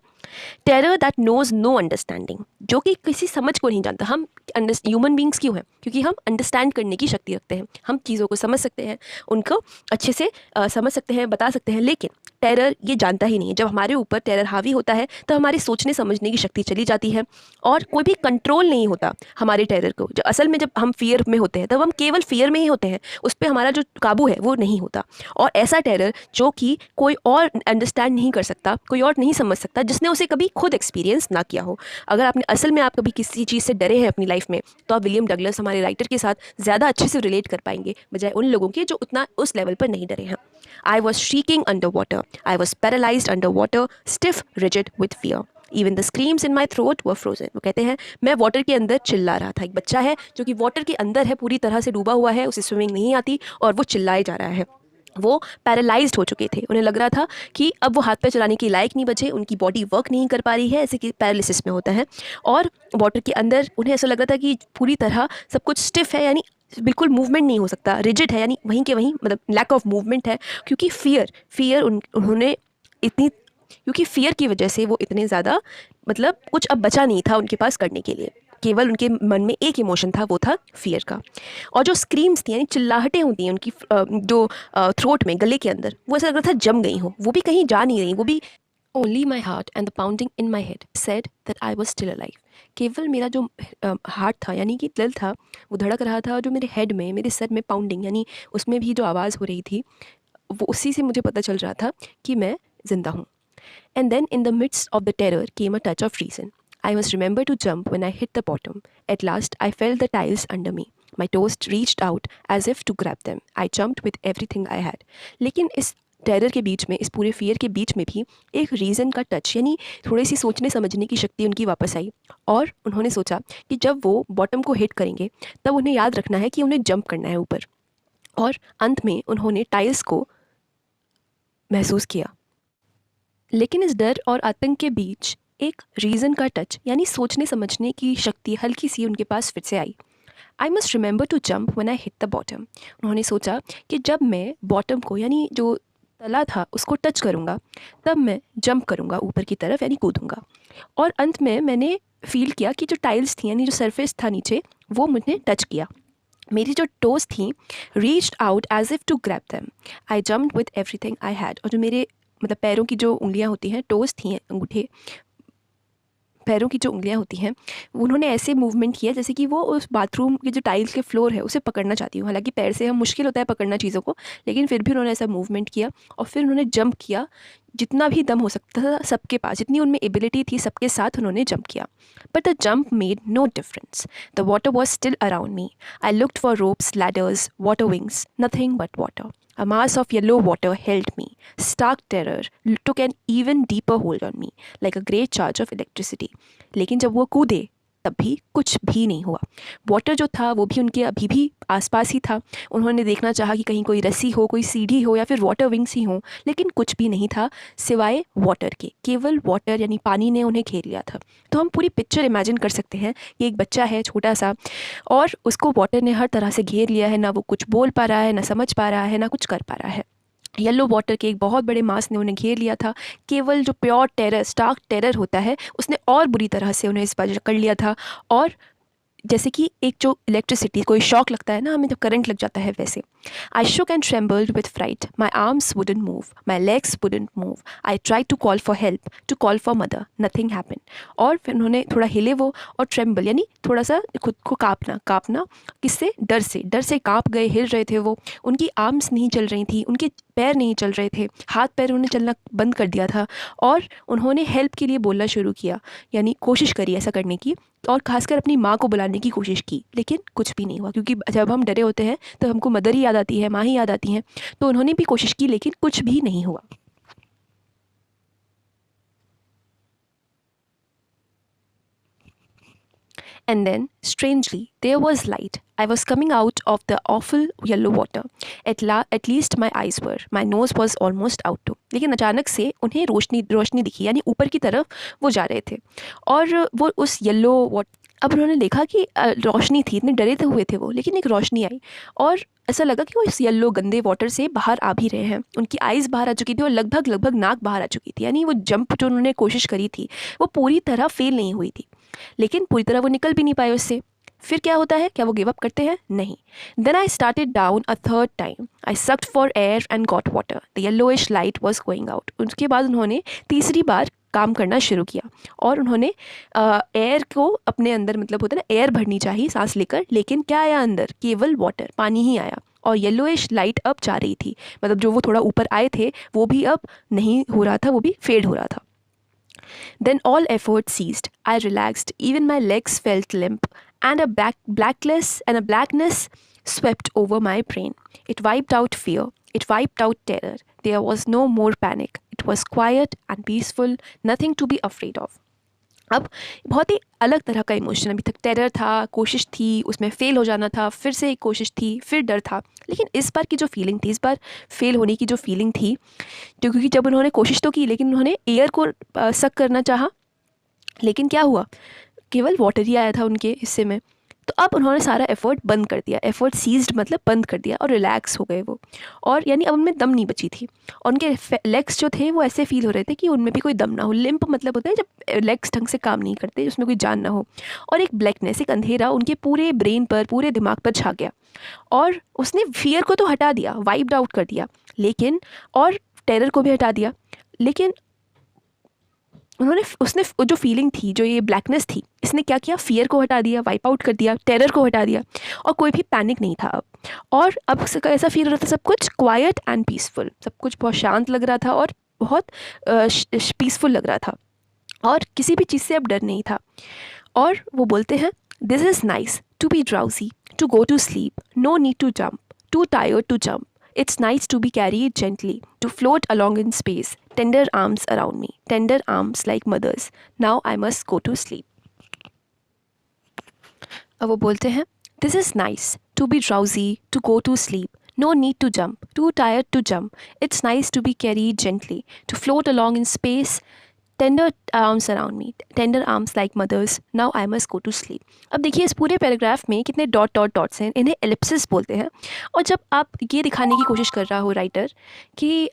Terror that knows no understanding, जो कि किसी समझ को नहीं जानता। हम ह्यूमन बींग्स क्यों हैं, क्योंकि हम अंडरस्टैंड करने की शक्ति रखते हैं, हम चीज़ों को समझ सकते हैं, उनको अच्छे से समझ सकते हैं, बता सकते हैं। लेकिन टेरर ये जानता ही नहीं है। जब हमारे ऊपर टेरर हावी होता है तो हमारी सोचने समझने की शक्ति चली जाती है और कोई भी कंट्रोल नहीं होता हमारे टेरर को। जो असल में जब हम फियर में होते हैं तब हम केवल फियर में ही होते हैं, उस पर हमारा जो काबू है वो नहीं होता। और ऐसा टेरर जो कि कोई और अंडरस्टैंड नहीं कर सकता, कोई और नहीं समझ सकता, जिसने उसे कभी खुद एक्सपीरियंस ना किया हो। अगर आपने असल में आप कभी किसी चीज़ से डरे हैं अपनी लाइफ में तो आप विलियम डगलस हमारे राइटर के साथ ज़्यादा अच्छे से रिलेट कर पाएंगे बजाय उन लोगों के जो उतना उस लेवल पर नहीं डरे हैं। I was shrieking underwater. I was paralyzed underwater, stiff, rigid with fear. Even the screams in my throat were frozen. वो कहते हैं मैं वाटर के अंदर चिल्ला रहा था। एक बच्चा है जो कि वाटर के अंदर है, पूरी तरह से डूबा हुआ है, उसे स्विमिंग नहीं आती और वो चिल्लाए जा रहा है। वो पैरालाइज्ड हो चुके थे, उन्हें लग रहा था कि अब वो हाथ पैर चलाने के लायक नहीं बचे, उनकी बॉडी वर्क नहीं कर पा रही है, ऐसे कि पैरालिसिस में होता है। और वाटर के अंदर उन्हें ऐसा लग रहा था कि पूरी तरह सब कुछ स्टिफ है, यानी बिल्कुल मूवमेंट नहीं हो सकता, रिजिड है, यानी वहीं के वहीं, मतलब लैक ऑफ मूवमेंट है। क्योंकि फियर उन्होंने इतनी क्योंकि फियर की वजह से वो इतने ज़्यादा, मतलब कुछ अब बचा नहीं था उनके पास करने के लिए। केवल उनके मन में एक इमोशन था, वो था फियर का। और जो स्क्रीम्स थी, यानी चिल्लाहटें होती हैं उनकी जो थ्रोट में, गले के अंदर, वो ऐसा लग रहा था जम गई हो, वो भी कहीं जा नहीं रही, वो भी only my heart and the pounding in my head said that I was still alive. केवल मेरा जो हार्ट था, यानी कि दिल था, वो धड़क रहा था, और जो मेरे हेड में, मेरे सर में पाउंडिंग, यानी उसमें भी जो आवाज़ हो रही थी, वो उसी से मुझे पता चल रहा था कि मैं ज़िंदा हूँ। And then in the midst of the terror came a touch of reason. I was remembered to jump when I hit the bottom. At last, I felt the tiles under me. My toes reached out as if to grab them. I jumped with everything I had. लेकिन इस terror के बीच में, इस पूरे fear के बीच में भी एक रीज़न का टच, यानी थोड़ी सी सोचने समझने की शक्ति उनकी वापस आई। और उन्होंने सोचा कि जब वो बॉटम को हिट करेंगे तब उन्हें याद रखना है कि उन्हें जंप करना है ऊपर। और अंत में उन्होंने टाइल्स को महसूस किया। लेकिन इस डर और आतंक के बीच एक रीज़न का टच, यानी सोचने समझने की शक्ति हल्की सी उनके पास फिर से आई। I must remember to jump when I hit the bottom. उन्होंने सोचा कि जब मैं बॉटम को, यानी जो तला था, उसको टच करूँगा तब मैं जंप करूँगा ऊपर की तरफ, यानी कूदूँगा। और अंत में मैंने फील किया कि जो टाइल्स थी, यानी जो सरफेस था नीचे, वो मुझे टच किया। मेरी जो टोज थी reached out as if to grab them. I jumped with everything I had. और जो मेरे, मतलब पैरों की जो उंगलियां होती हैं, टोज थी, अंगूठे, पैरों की जो उंगलियां होती हैं, उन्होंने ऐसे मूवमेंट किया जैसे कि वो उस बाथरूम के जो टाइल्स के फ्लोर है उसे पकड़ना चाहती हूँ। हालांकि पैर से हम, मुश्किल होता है पकड़ना चीज़ों को, लेकिन फिर भी उन्होंने ऐसा मूवमेंट किया और फिर उन्होंने जंप किया। जितना भी दम हो सकता था सबके पास, जितनी उनमें एबिलिटी थी, सबके साथ उन्होंने जंप किया। But the jump made no difference. The water was still around me. I looked for ropes, ladders, water wings, nothing but water. A mass of yellow water held me. Stark terror took an even deeper hold on me, like a great charge of electricity. लेकिन जब वो कूदे तब भी कुछ भी नहीं हुआ। वाटर जो था वो भी उनके अभी भी आसपास ही था। उन्होंने देखना चाहा कि कहीं कोई रस्सी हो, कोई सीढ़ी हो या फिर वाटर विंग्स ही हों, लेकिन कुछ भी नहीं था सिवाय वाटर के। केवल वाटर, यानी पानी ने उन्हें घेर लिया था। तो हम पूरी पिक्चर इमेजिन कर सकते हैं कि एक बच्चा है छोटा सा, और उसको वाटर ने हर तरह से घेर लिया है। ना वो कुछ बोल पा रहा है, ना समझ पा रहा है, ना कुछ कर पा रहा है। येलो वाटर के एक बहुत बड़े मास ने उन्हें घेर लिया था। केवल जो प्योर टेरर, स्टार्क टेरर होता है, उसने और बुरी तरह से उन्हें इस पर कर लिया था। और जैसे कि एक जो इलेक्ट्रिसिटी, कोई शॉक लगता है ना हमें जब करंट लग जाता है, वैसे। I shook and trembled with fright. My arms wouldn't move, my legs wouldn't move. I try to call for help, to call for mother. Nothing happen. और फिर उन्होंने थोड़ा हिले वो, और ट्रेम्बल यानी थोड़ा सा खुद को काँपना किससे? डर से काँप गए, हिल रहे थे वो। उनकी आर्म्स नहीं चल रही थी, उनके पैर नहीं चल रहे थे, हाथ पैर उन्होंने चलना बंद कर दिया था। और उन्होंने हेल्प के लिए बोलना शुरू किया, यानी कोशिश करी ऐसा करने की, और खासकर अपनी माँ को बुलाने की कोशिश की, लेकिन कुछ भी नहीं हुआ। क्योंकि जब हम डरे होते हैं तो हमको मदर ही याद आती है, माँ ही याद आती हैं। तो उन्होंने भी कोशिश की, लेकिन कुछ भी नहीं हुआ। And then, strangely, there was light. I was coming out of the awful yellow water. At least my eyes were. My nose was almost out too. लेकिन अचानक से उन्हें रोशनी दिखी, यानी ऊपर की तरफ वो जा रहे थे, और वो उस येलो वाटर, अब उन्होंने देखा कि रोशनी थी, इतने डरे तो हुए थे वो, लेकिन एक रोशनी आई, और ऐसा लगा कि वो इस येलो गंदे वाटर से बाहर आ भी रहे हैं। उनकी आइज़ बाहर आ चुकी थी और लगभग नाक बाहर आ चुकी थी, यानी वो जंप जो उन्होंने कोशिश करी थी वो पूरी तरह फेल नहीं हुई थी, लेकिन पूरी तरह वो निकल भी नहीं पाए उससे। फिर क्या होता है, क्या वो गिव अप करते हैं? नहीं. Then I started down a third time. I sucked for air and got water. The yellowish light was going out. उसके बाद उन्होंने तीसरी बार काम करना शुरू किया और उन्होंने एयर को अपने अंदर, मतलब होता है ना एयर भरनी चाहिए सांस लेकर, लेकिन क्या आया अंदर? केवल वाटर, पानी ही आया. और येलोइश लाइट अब जा रही थी, मतलब जो वो थोड़ा ऊपर आए थे वो भी अब नहीं हो रहा था, वो भी फेड हो रहा था. Then all effort ceased. I relaxed. Even my legs felt limp, and a blackness swept over my brain. It wiped out fear. It wiped out terror. There was no more panic. It was quiet and peaceful. Nothing to be afraid of. अब बहुत ही अलग तरह का emotion. अभी तक terror था, कोशिश थी, उसमें फ़ेल हो जाना था, फिर से एक कोशिश थी, फिर डर था. लेकिन इस बार की जो फीलिंग थी, इस बार फ़ेल होने की जो फीलिंग थी, क्योंकि जब उन्होंने कोशिश तो की लेकिन उन्होंने एयर को सक करना चाहा, लेकिन क्या हुआ? केवल वाटर ही आया था उनके हिस्से में. तो अब उन्होंने सारा एफर्ट बंद कर दिया. एफर्ट सीज्ड मतलब बंद कर दिया और रिलैक्स हो गए वो. और यानी अब उनमें दम नहीं बची थी. और उनके लेग्स जो थे वो ऐसे फील हो रहे थे कि उनमें भी कोई दम ना हो. लिम्प मतलब होता है जब लेग्स ढंग से काम नहीं करते, उसमें कोई जान ना हो. और एक ब्लैकनेस, एक अंधेरा उनके पूरे ब्रेन पर, पूरे दिमाग पर छा गया. और उसने फियर को तो हटा दिया, वाइप्ड आउट कर दिया, लेकिन और टेरर को भी हटा दिया. लेकिन उसने जो फीलिंग थी, जो ये ब्लैकनेस थी, इसने क्या किया? फियर को हटा दिया, वाइप आउट कर दिया, टेरर को हटा दिया. और कोई भी पैनिक नहीं था अब. और अब ऐसा फील हो रहा था सब कुछ क्वाइट एंड पीसफुल. सब कुछ बहुत शांत लग रहा था और बहुत पीसफुल लग रहा था. और किसी भी चीज़ से अब डर नहीं था. और वो बोलते हैं, this is nice to be drowsy, to go to sleep, no need to jump, too tired to jump. It's nice to be carried gently, to float along in space, tender arms around me, tender arms like mothers. Now I must go to sleep. अब वो बोलते हैं, This is nice to be drowsy, to go to sleep. No need to jump, too tired to jump. It's nice to be carried gently, to float along in space, tender arms around me, tender arms like mother's. Now I must go to sleep. अब देखिए इस पूरे paragraph में कितने dot dot dots हैं. इन्हें Ellipsis बोलते हैं. और जब आप ये दिखाने की कोशिश कर रहा हो राइटर कि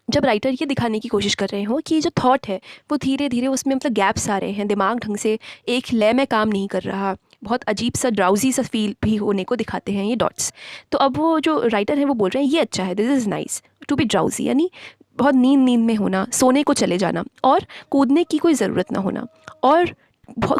जब राइटर ये दिखाने की कोशिश कर रहे हो कि जो थॉट है वो धीरे धीरे उसमें मतलब गैप्स आ रहे हैं, दिमाग ढंग से एक लय में काम नहीं कर रहा, बहुत अजीब सा ड्राउजी सा फील भी होने को दिखाते हैं ये डॉट्स. तो अब वो जो राइटर है वो बोल रहे हैं ये अच्छा है, this is nice to be drowsy, यानी बहुत नींद में होना, सोने को चले जाना और कूदने की कोई ज़रूरत ना होना, और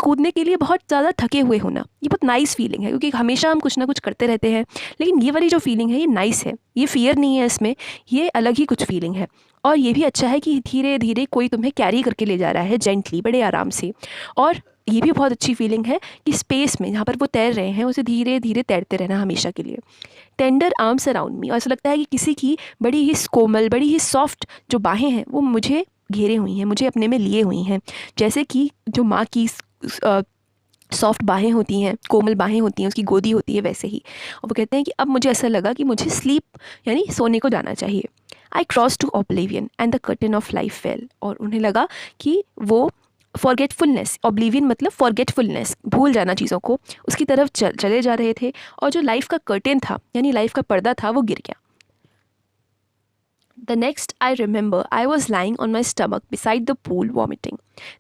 कूदने के लिए बहुत ज़्यादा थके हुए होना. ये बहुत नाइस फीलिंग है, क्योंकि हमेशा हम कुछ ना कुछ करते रहते हैं, लेकिन ये वाली जो फीलिंग है ये नाइस है. ये फियर नहीं है इसमें, ये अलग ही कुछ फीलिंग है. और ये भी अच्छा है कि धीरे धीरे कोई तुम्हें कैरी करके ले जा रहा है जेंटली, बड़े आराम से. और ये भी बहुत अच्छी फीलिंग है कि स्पेस में जहाँ पर वो तैर रहे हैं उसे धीरे धीरे तैरते रहना हमेशा के लिए. टेंडर आर्म्स अराउंड मी, और ऐसा लगता है कि किसी की बड़ी ही कोमल, बड़ी ही सॉफ्ट जो बाहें हैं वो मुझे घेरे हुई हैं, मुझे अपने में लिए हुई हैं. जैसे कि जो माँ की सॉफ्ट बाहें होती हैं, कोमल बाहें होती हैं, उसकी गोदी होती है, वैसे ही. और वो कहते हैं कि अब मुझे ऐसा लगा कि मुझे स्लीप यानी सोने को जाना चाहिए. I cross to oblivion and the curtain of life fell. और उन्हें लगा कि वो फॉरगेटफुलनेस, ऑब्लिवियन मतलब फॉरगेटफुलनेस, भूल जाना चीज़ों को, उसकी तरफ चले जा रहे थे. और जो लाइफ का कर्टेन था यानी लाइफ का पर्दा था वो गिर गया. The next I remember, I was lying on my stomach beside the pool vomiting.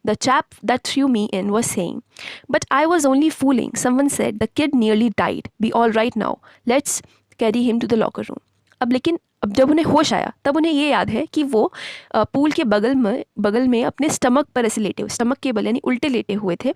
The chap that threw me in was saying, "But I was only fooling. Someone said the kid nearly died. Be all right now. Let's carry him to the locker room." अब जब उन्हें होश आया तब उन्हें ये याद है कि वो पूल के बगल में अपने स्टमक पर ऐसे लेटे हुए, स्टमक के बल यानी उल्टे लेटे हुए थे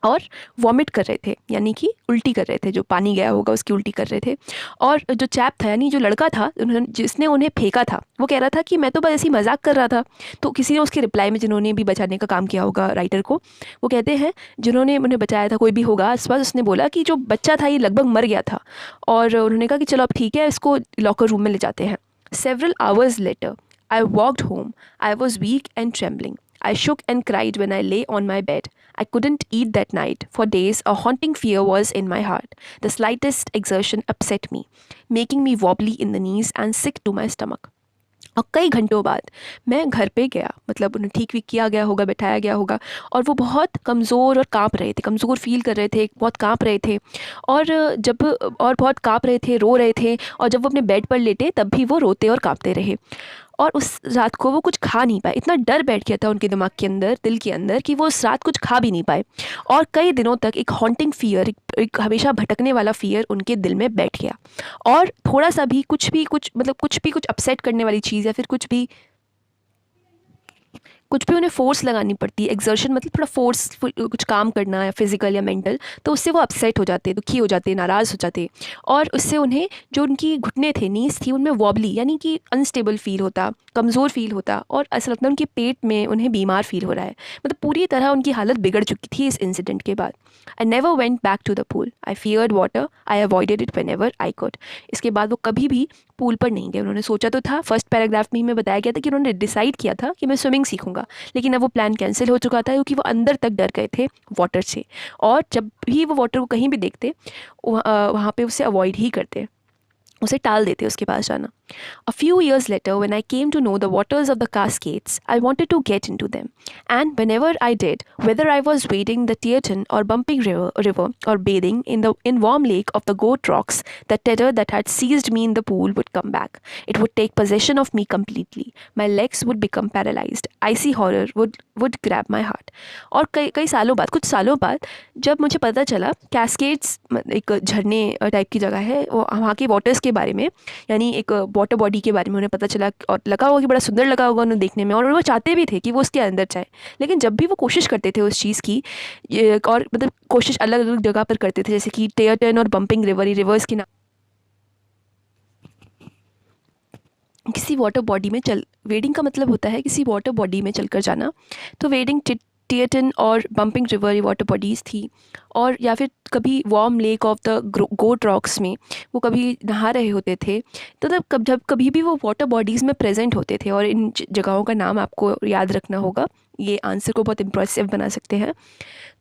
और वॉमिट कर रहे थे, यानी कि उल्टी कर रहे थे, जो पानी गया होगा उसकी उल्टी कर रहे थे. और जो चैप था यानी जो लड़का था जिसने उन्हें फेंका था, वो कह रहा था कि मैं तो बस ऐसे ही मजाक कर रहा था. तो किसी ने उसके रिप्लाई में, जिन्होंने भी बचाने का काम किया होगा राइटर को, वो कहते हैं जिन्होंने उन्हें बचाया था, कोई भी होगा आसपास, उसने बोला कि जो बच्चा था ये लगभग मर गया था. और उन्होंने कहा कि चलो अब ठीक है, इसको लॉकर रूम में ले जाते हैं. Several hours later, I walked home. I was weak and trembling. I shook and cried when I lay on my bed. I couldn't eat that night. For days, a haunting fear was in my heart. The slightest exertion upset me, making me wobbly in the knees and sick to my stomach. और कई घंटों बाद मैं घर पे गया, मतलब उन्हें ठीक भी किया गया होगा, बैठाया गया होगा, और वो बहुत कमज़ोर और काँप रहे थे, कमज़ोर फील कर रहे थे, बहुत काँप रहे थे. और बहुत काँप रहे थे, रो रहे थे. और जब वो अपने बेड पर लेटे तब भी वो रोते और काँपते रहे. और उस रात को वो कुछ खा नहीं पाए। इतना डर बैठ गया था उनके दिमाग के अंदर, दिल के अंदर, कि वो उस रात कुछ खा भी नहीं पाए। और कई दिनों तक एक हॉन्टिंग फियर, एक हमेशा भटकने वाला फियर उनके दिल में बैठ गया। और थोड़ा सा भी कुछ अपसेट करने वाली चीज़, या फिर कुछ भी उन्हें फ़ोर्स लगानी पड़ती है, एक्सर्शन मतलब थोड़ा फोर्स, कुछ काम करना या फिज़िकल या मेंटल, तो उससे वो अपसेट हो जाते, दुखी हो जाते, नाराज़ हो जाते। और उससे उन्हें जो उनकी घुटने थे, नीज़ थी, उनमें वॉबली यानी कि अनस्टेबल फ़ील होता, कमज़ोर फ़ील होता, और ऐसा लगता उनके पेट में उन्हें बीमार फ़ील हो रहा है। मतलब पूरी तरह उनकी हालत बिगड़ चुकी थी इस इंसिडेंट के बाद। I never went back to the pool, I feared water, I avoided it whenever I could. इसके बाद वो कभी भी पूल पर नहीं गए। उन्होंने सोचा तो था, फर्स्ट पैराग्राफ में ही मैं बताया गया था कि उन्होंने डिसाइड किया था कि मैं स्विमिंग सीखूंगा, लेकिन अब वो प्लान कैंसिल हो चुका था क्योंकि वो अंदर तक डर गए थे वाटर से। और जब भी वो वाटर को कहीं भी देखते, वहाँ पे उसे अवॉइड ही करते, उसे टाल देते उसके पास जाना। A few years later, when I came to know the waters of the Cascades, I wanted to get into them. And whenever I did, whether I was wading the Teton or bumping river or bathing in warm lake of the goat rocks, the terror that had seized me in the pool would come back. It would take possession of me completely. My legs would become paralyzed. Icy horror would grab my heart. और कई सालों बाद, कुछ सालों बाद, जब मुझे पता चला कैस्केड्स एक झरने टाइप की जगह है, वो वहाँ के वाटर्स के बारे में, यानी एक वाटर बॉडी के बारे में उन्हें पता चला, और लगा होगा कि बड़ा सुंदर लगा होगा उन्हें देखने में, और वो चाहते भी थे कि वो उसके अंदर जाए। लेकिन जब भी वो कोशिश करते थे उस चीज़ की, और मतलब कोशिश अलग अलग जगह पर करते थे, जैसे कि टेयरटन और बम्पिंग रिवर्स के नाम, किसी वाटर बॉडी में वेडिंग का मतलब होता है किसी वाटर बॉडी में चलकर जाना। तो वेडिंग टियटन और बम्पिंग रिवर ये वाटर बॉडीज़ थी। और या फिर कभी Warm Lake of the Goat Rocks में वो कभी नहा रहे होते थे। तो तब जब कभी भी वो वाटर बॉडीज़ में प्रेजेंट होते थे, और इन जगहों का नाम आपको याद रखना होगा, ये आंसर को बहुत इम्प्रेसिव बना सकते हैं,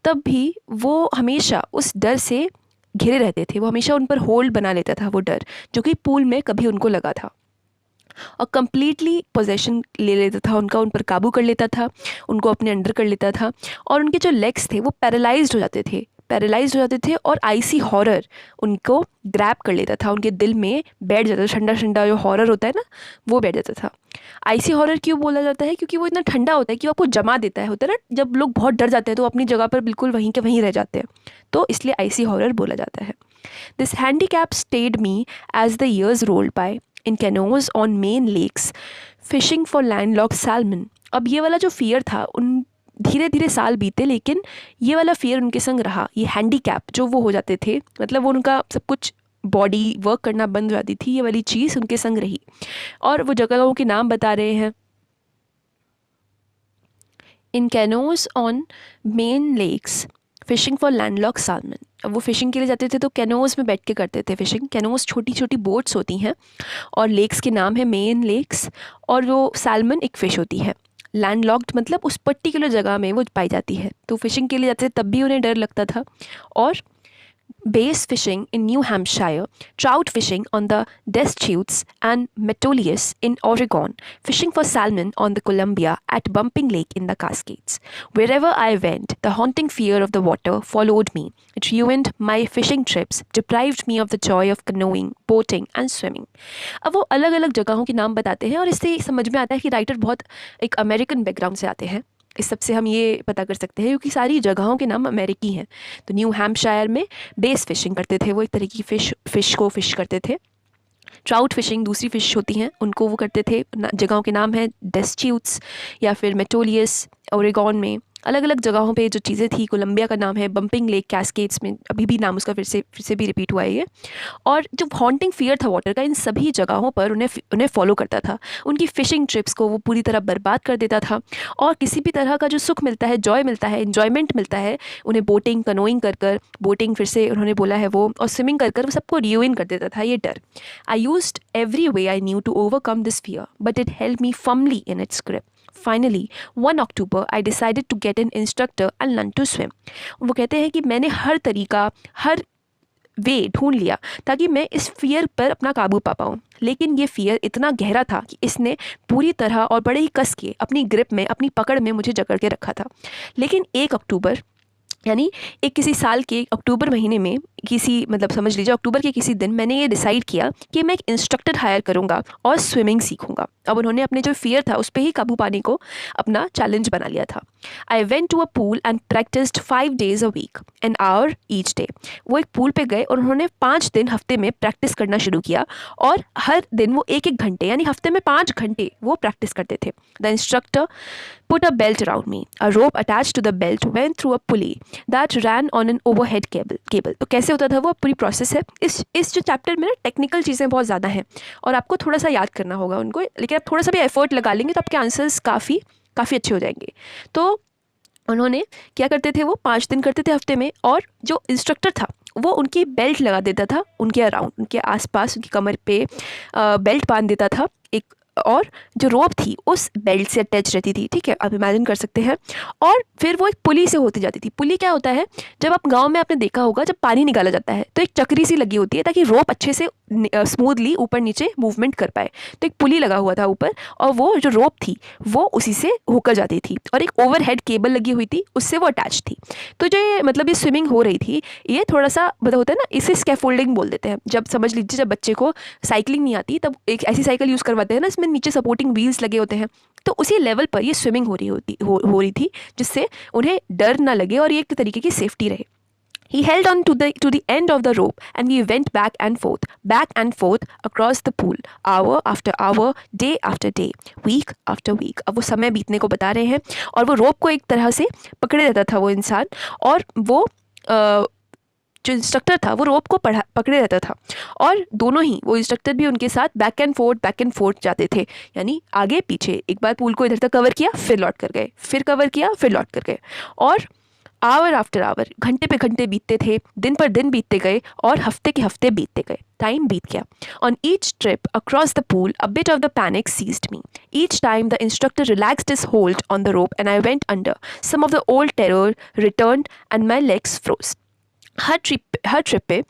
तब भी वो हमेशा उस डर से घिरे रहते थे। वो हमेशा उन पर होल्ड बना लेता था वो डर, जो कि पूल में कभी उनको लगा था, और कम्प्लीटली पोजेशन ले लेता था उनका, उन पर काबू कर लेता था, उनको अपने अंडर कर लेता था। और उनके जो लेग्स थे वो पैरालाइज्ड हो जाते थे, और आइसी हॉरर उनको ग्रैब कर लेता था, उनके दिल में बैठ जाता था। ठंडा ठंडा जो हॉरर होता है ना, वो बैठ जाता था। आइसी हॉरर क्यों बोला जाता है? क्योंकि वो इतना ठंडा होता है कि वो आपको जमा देता है। होता है ना, जब लोग बहुत डर जाते हैं तो अपनी जगह पर बिल्कुल वहीं के वहीं रह जाते हैं, तो इसलिए आइसी हॉरर बोला जाता है। This handicap stayed me as the years rolled by in canoes on main lakes fishing for landlocked salmon। अब ये वाला जो फियर था, उन धीरे धीरे साल बीते, लेकिन ये वाला फियर उनके संग रहा। ये हैंडीकैप जो वो हो जाते थे, मतलब वो उनका सब कुछ बॉडी वर्क करना बंद हो जाती थी, ये वाली चीज़ उनके संग रही। और वो जगहों के नाम बता रहे हैं, in canoes on Maine lakes fishing for landlock salmon. अब वो फिशिंग के लिए जाते थे तो कैनोज़ में बैठ के करते थे फिशिंग। कैनोज़ छोटी छोटी बोट्स होती हैं, और लेक्स के नाम है मेन लेक्स, और वो सैल्मन एक फ़िश होती है। लैंडलॉक्ड मतलब उस पर्टिकुलर जगह में वो पाई जाती है। तो फिशिंग के लिए जाते थे तब भी उन्हें डर लगता था। और bass fishing in New Hampshire, trout fishing on the Deschutes and Metolius in Oregon, fishing for salmon on the Columbia at Bumping Lake in the Cascades. Wherever I went, the haunting fear of the water followed me. It ruined my fishing trips, deprived me of the joy of canoeing, boating and swimming. अब वो अलग अलग जगहों के नाम बताते हैं, और इससे समझ में आता है कि राइटर बहुत एक अमेरिकन बैकग्राउंड से आते हैं। इस सब से हम ये पता कर सकते हैं क्योंकि सारी जगहों के नाम अमेरिकी हैं। तो न्यू हैम्पशायर में बेस फिशिंग करते थे, वो एक तरह की फ़िश को फ़िश करते थे। ट्राउट फिशिंग दूसरी फ़िश होती हैं, उनको वो करते थे। जगहों के नाम हैं डेस्ट्यूट्स या फिर मेटोलियस ओरेगॉन में। अलग अलग जगहों पे जो चीज़ें थी, कोलंबिया का नाम है, बम्पिंग लेक कैस्केड्स में अभी भी नाम उसका फिर से भी रिपीट हुआ है ये। और जो हॉन्टिंग फियर था वाटर का, इन सभी जगहों पर उन्हें फॉलो करता था। उनकी फ़िशिंग ट्रिप्स को वो पूरी तरह बर्बाद कर देता था, और किसी भी तरह का जो सुख मिलता है, जॉय मिलता है, इन्जॉयमेंट मिलता है उन्हें बोटिंग, कनोइंग कर बोटिंग फिर से उन्होंने बोला है वो, और स्विमिंग कर वो सबको रियूइन कर देता था ये डर। I used every way I knew to overcome this fear, but it help me firmly in its grip. Finally, 1 October, I decided to get an instructor and learn to swim. वो कहते हैं कि मैंने हर तरीका, हर वे ढूंढ लिया ताकि मैं इस फियर पर अपना काबू पा पाऊँ, लेकिन ये फियर इतना गहरा था कि इसने पूरी तरह और बड़े ही कस के अपनी ग्रिप में, अपनी पकड़ में मुझे जकड़ के रखा था। लेकिन 1 अक्टूबर यानी एक किसी साल के अक्टूबर महीने में किसी मतलब समझ लीजिए अक्टूबर के किसी दिन मैंने ये डिसाइड किया कि मैं एक इंस्ट्रक्टर हायर करूँगा और स्विमिंग सीखूँगा। अब उन्होंने अपने जो फियर था उस पर ही काबू पाने को अपना चैलेंज बना लिया था। I went to a pool and practised 5 days a week, an hour each day। वो एक पूल पे गए और उन्होंने 5 दिन हफ्ते में प्रैक्टिस करना शुरू किया और हर दिन वो 1-1 घंटे यानी हफ्ते में 5 घंटे वो प्रैक्टिस करते थे। The instructor put a belt around me. A rope attached to the belt went through a pulley that ran on an overhead cable। तो कैसे होता था वो पूरी प्रोसेस है। इस जो चैप्टर में ना टेक्निकल चीज़ें बहुत ज़्यादा हैं और आपको थोड़ा सा याद करना होगा उनको, लेकिन आप थोड़ा सा भी एफर्ट लगा लेंगे तो आपके आंसर्स काफ़ी अच्छे हो जाएंगे। तो उन्होंने क्या करते थे, वो 5 दिन करते थे हफ्ते में, और जो इंस्ट्रक्टर था वो उनकी बेल्ट लगा देता था उनके अराउंड, उनके आसपास उनकी कमर पे बेल्ट बांध देता था एक, और जो रोप थी उस बेल्ट से अटैच रहती थी। ठीक है, आप इमेजिन कर सकते हैं। और फिर वो एक पुली से होती जाती थी। पुली क्या होता है, जब आप गांव में आपने देखा होगा जब पानी निकाला जाता है तो एक चक्री सी लगी होती है ताकि रोप अच्छे से स्मूथली ऊपर नीचे मूवमेंट कर पाए। तो एक पुली लगा हुआ था ऊपर और वो जो रोप थी वो उसी से होकर जाती थी, और एक ओवरहेड केबल लगी हुई थी उससे वो अटैच थी। तो जो ये मतलब ये स्विमिंग हो रही थी, ये थोड़ा सा मतलब होता है ना, इसे स्कैफोल्डिंग बोल देते हैं। जब समझ लीजिए जब बच्चे को साइकिलिंग नहीं आती तब एक ऐसी साइकिल यूज़ करवाते हैं ना, इसमें नीचे सपोर्टिंग व्हील्स लगे होते हैं। तो उसी लेवल पर ये स्विमिंग हो रही थी जिससे उन्हें डर ना लगे और ये एक तरीके की सेफ्टी रहे। He held on to the end of the rope and we went back and forth across the pool, hour after hour, day after day, week after week। अब वो समय बीतने को बता रहे हैं और वो रोप को एक तरह से पकड़े रहता था वो इंसान, और वो जो इंस्ट्रक्टर था वो रोप को पकड़े रहता था, और दोनों ही, वो इंस्ट्रक्टर भी उनके साथ बैक एंड फोर्थ जाते थे, यानी आगे पीछे। एक बार पूल को इधर तक कवर किया फिर लौट कर गए, फिर कवर किया फिर लौट कर गए, और आवर आफ्टर आवर, घंटे पे घंटे बीतते थे, दिन पर दिन बीतते गए और हफ्ते के हफ्ते बीतते गए। टाइम बीत गया। On each trip across the pool a bit of the panic seized me. Each time the instructor relaxed his hold on the rope and I went under. Some of the old terror returned and my legs froze. हर trip पे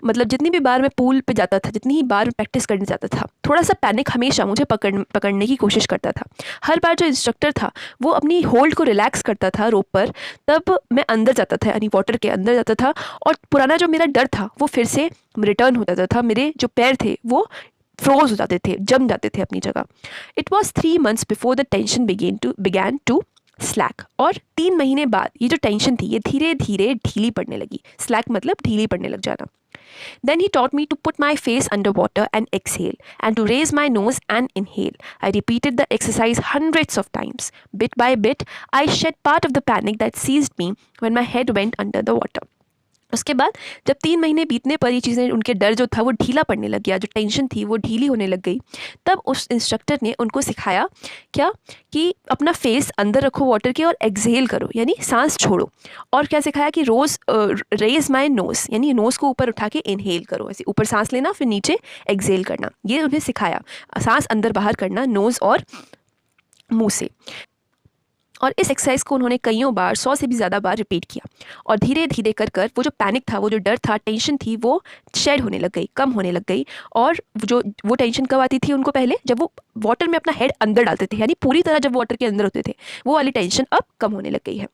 मतलब जितनी भी बार मैं pool पे जाता था, जितनी ही बार मैं प्रैक्टिस करने जाता था, थोड़ा सा पैनिक हमेशा मुझे पकड़ने की कोशिश करता था। हर बार जो इंस्ट्रक्टर था वो अपनी होल्ड को रिलैक्स करता था रोप पर, तब मैं अंदर जाता था, यानी वाटर के अंदर जाता था, और पुराना जो मेरा डर था वो फिर से रिटर्न हो जाता था। मेरे जो पैर थे वो फ्रोज हो जाते थे, जम जाते थे अपनी जगह। It was 3 months before the tension began to slack. और 3 महीने बाद ये जो टेंशन थी ये धीरे धीरे ढीली पड़ने लगी। स्लैक मतलब ढीली पड़ने लग जाना। Then he taught me to put my face under water and exhale, and to raise my nose and inhale. I repeated the exercise hundreds of times. Bit by bit, I shed part of the panic that seized me when my head went under the water. उसके बाद जब 3 महीने बीतने पर ये चीज़ें, उनके डर जो था वो ढीला पड़ने लग गया, जो टेंशन थी वो ढीली होने लग गई, तब उस इंस्ट्रक्टर ने उनको सिखाया क्या, कि अपना फेस अंदर रखो वाटर के और एक्सहेल करो, यानी सांस छोड़ो। और क्या सिखाया कि रेज माय नोज़, यानी नोज़ को ऊपर उठा के इनहेल करो, ऐसे ऊपर सांस लेना फिर नीचे एक्सहेल करना, ये उन्हें सिखाया। सांस अंदर बाहर करना नोज़ और मुँह से। और इस एक्सरसाइज को उन्होंने कईयों बार, 100 से भी ज़्यादा बार रिपीट किया, और धीरे धीरे कर कर वो जो पैनिक था, वो जो डर था, टेंशन थी, वो शेड होने लग गई, कम होने लग गई। और वो टेंशन कब आती थी उनको, पहले जब वो वाटर में अपना हेड अंदर डालते थे, यानी पूरी तरह जब वाटर के अंदर होते थे, वो वाली टेंशन अब कम होने लग गई है।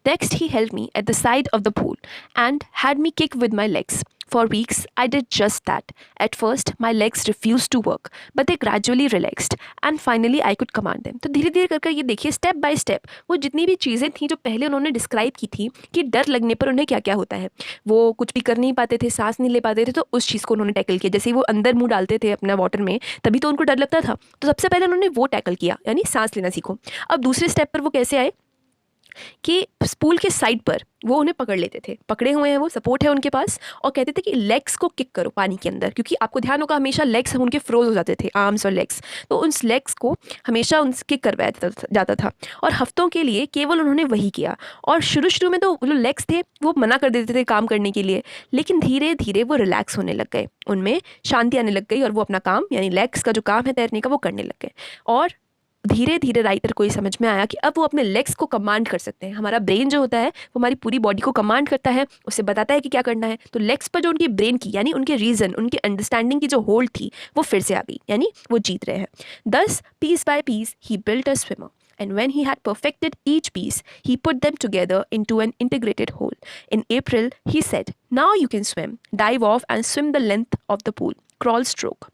Next, he held me at the side of the pool and had me kick with my legs. For weeks, I did just that. At first, my legs refused to work, but they gradually relaxed, and finally, I could command them. तो धीरे धीरे कर ये देखिए, step by step वो जितनी भी चीज़ें थी जो पहले उन्होंने डिस्क्राइब की थी कि डर लगने पर उन्हें क्या क्या होता है, वो कुछ भी कर नहीं पाते थे, सांस नहीं ले पाते थे, तो उस चीज़ को उन्होंने टैकल किया। जैसे ही वो अंदर मुंह डालते थे अपना वाटर में, तभी तो उनको डर लगता था, तो सबसे पहले उन्होंने वो टैकल किया, यानी सांस लेना सीखो। अब दूसरे स्टेप पर वो कैसे आए कि पूल के साइड पर वो उन्हें पकड़ लेते थे, पकड़े हुए हैं वो, सपोर्ट है उनके पास, और कहते थे कि लेग्स को किक करो पानी के अंदर, क्योंकि आपको ध्यान होगा हमेशा लेग्स उनके फ्रोज हो जाते थे, आर्म्स और लेग्स, तो उन लेग्स को हमेशा उनसे किक करवाया जाता था। और हफ्तों के लिए केवल उन्होंने वही किया। और शुरू में तो जो लेग्स थे वो मना कर देते थे काम करने के लिए, लेकिन धीरे धीरे वो रिलैक्स होने लग गए, उनमें शांति आने लग गई, और वो अपना काम, यानी लेग्स का जो काम है तैरने का, वो करने लग गए। और धीरे धीरे राइटर को ये समझ में आया कि अब वो अपने लेग्स को कमांड कर सकते हैं। हमारा ब्रेन जो होता है वो हमारी पूरी बॉडी को कमांड करता है, उसे बताता है कि क्या करना है। तो लेग्स पर जो उनकी ब्रेन की, यानी उनके रीज़न, उनके अंडरस्टैंडिंग की जो होल्ड थी वो फिर से आ गई, यानी वो जीत रहे हैं। Thus, piece by piece, he built a swimmer. and when he had perfected each piece, he put them together into an integrated whole. In April, he said, "Now you can swim. Dive off and swim the length of the pool. Crawl stroke."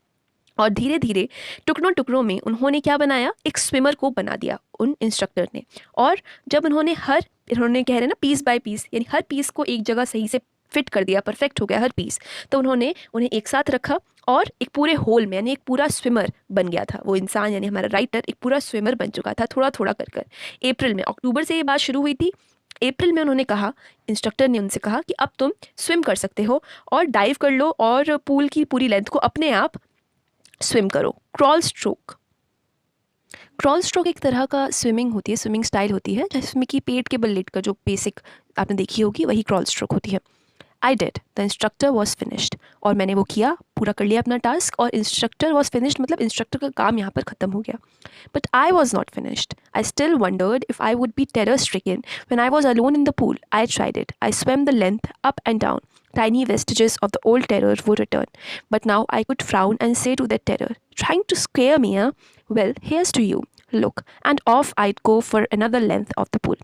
और धीरे धीरे टुकड़ों टुकड़ों में उन्होंने क्या बनाया, एक स्विमर को बना दिया उन इंस्ट्रक्टर ने। और जब उन्होंने कह रहे हैं ना पीस बाय पीस, यानी हर पीस को एक जगह सही से फिट कर दिया, परफेक्ट हो गया हर पीस, तो उन्होंने उन्हें एक साथ रखा और एक पूरे होल में, यानी एक पूरा स्विमर बन गया था वो इंसान, यानी हमारा राइटर एक पूरा स्विमर बन चुका था, थोड़ा थोड़ा कर कर। अप्रैल में, अक्टूबर से ये बात शुरू हुई थी। अप्रैल में उन्होंने कहा, इंस्ट्रक्टर ने उनसे कहा कि अब तुम स्विम कर सकते हो और डाइव कर लो और पूल की पूरी लेंथ को अपने आप स्विम करो। क्रॉल स्ट्रोक एक तरह का स्विमिंग होती है, स्विमिंग स्टाइल होती है, जिसमें कि पेट के बल लेट का जो बेसिक आपने देखी होगी वही क्रॉल स्ट्रोक होती है। I did, the instructor was finished, और मैंने वो किया, पूरा कर लिया अपना टास्क, और इंस्ट्रक्टर वॉज फिनिश्ड मतलब इंस्ट्रक्टर का काम यहाँ पर ख़त्म हो गया। But I was not finished, I still wondered if I would be terror stricken when I was alone in the pool. I tried it, I swam the length up and down. Tiny vestiges of the old terror would return, but now I could frown and say to that terror, "Trying to scare me, huh? Well, here's to you. Look," and off I'd go for another length of the pool.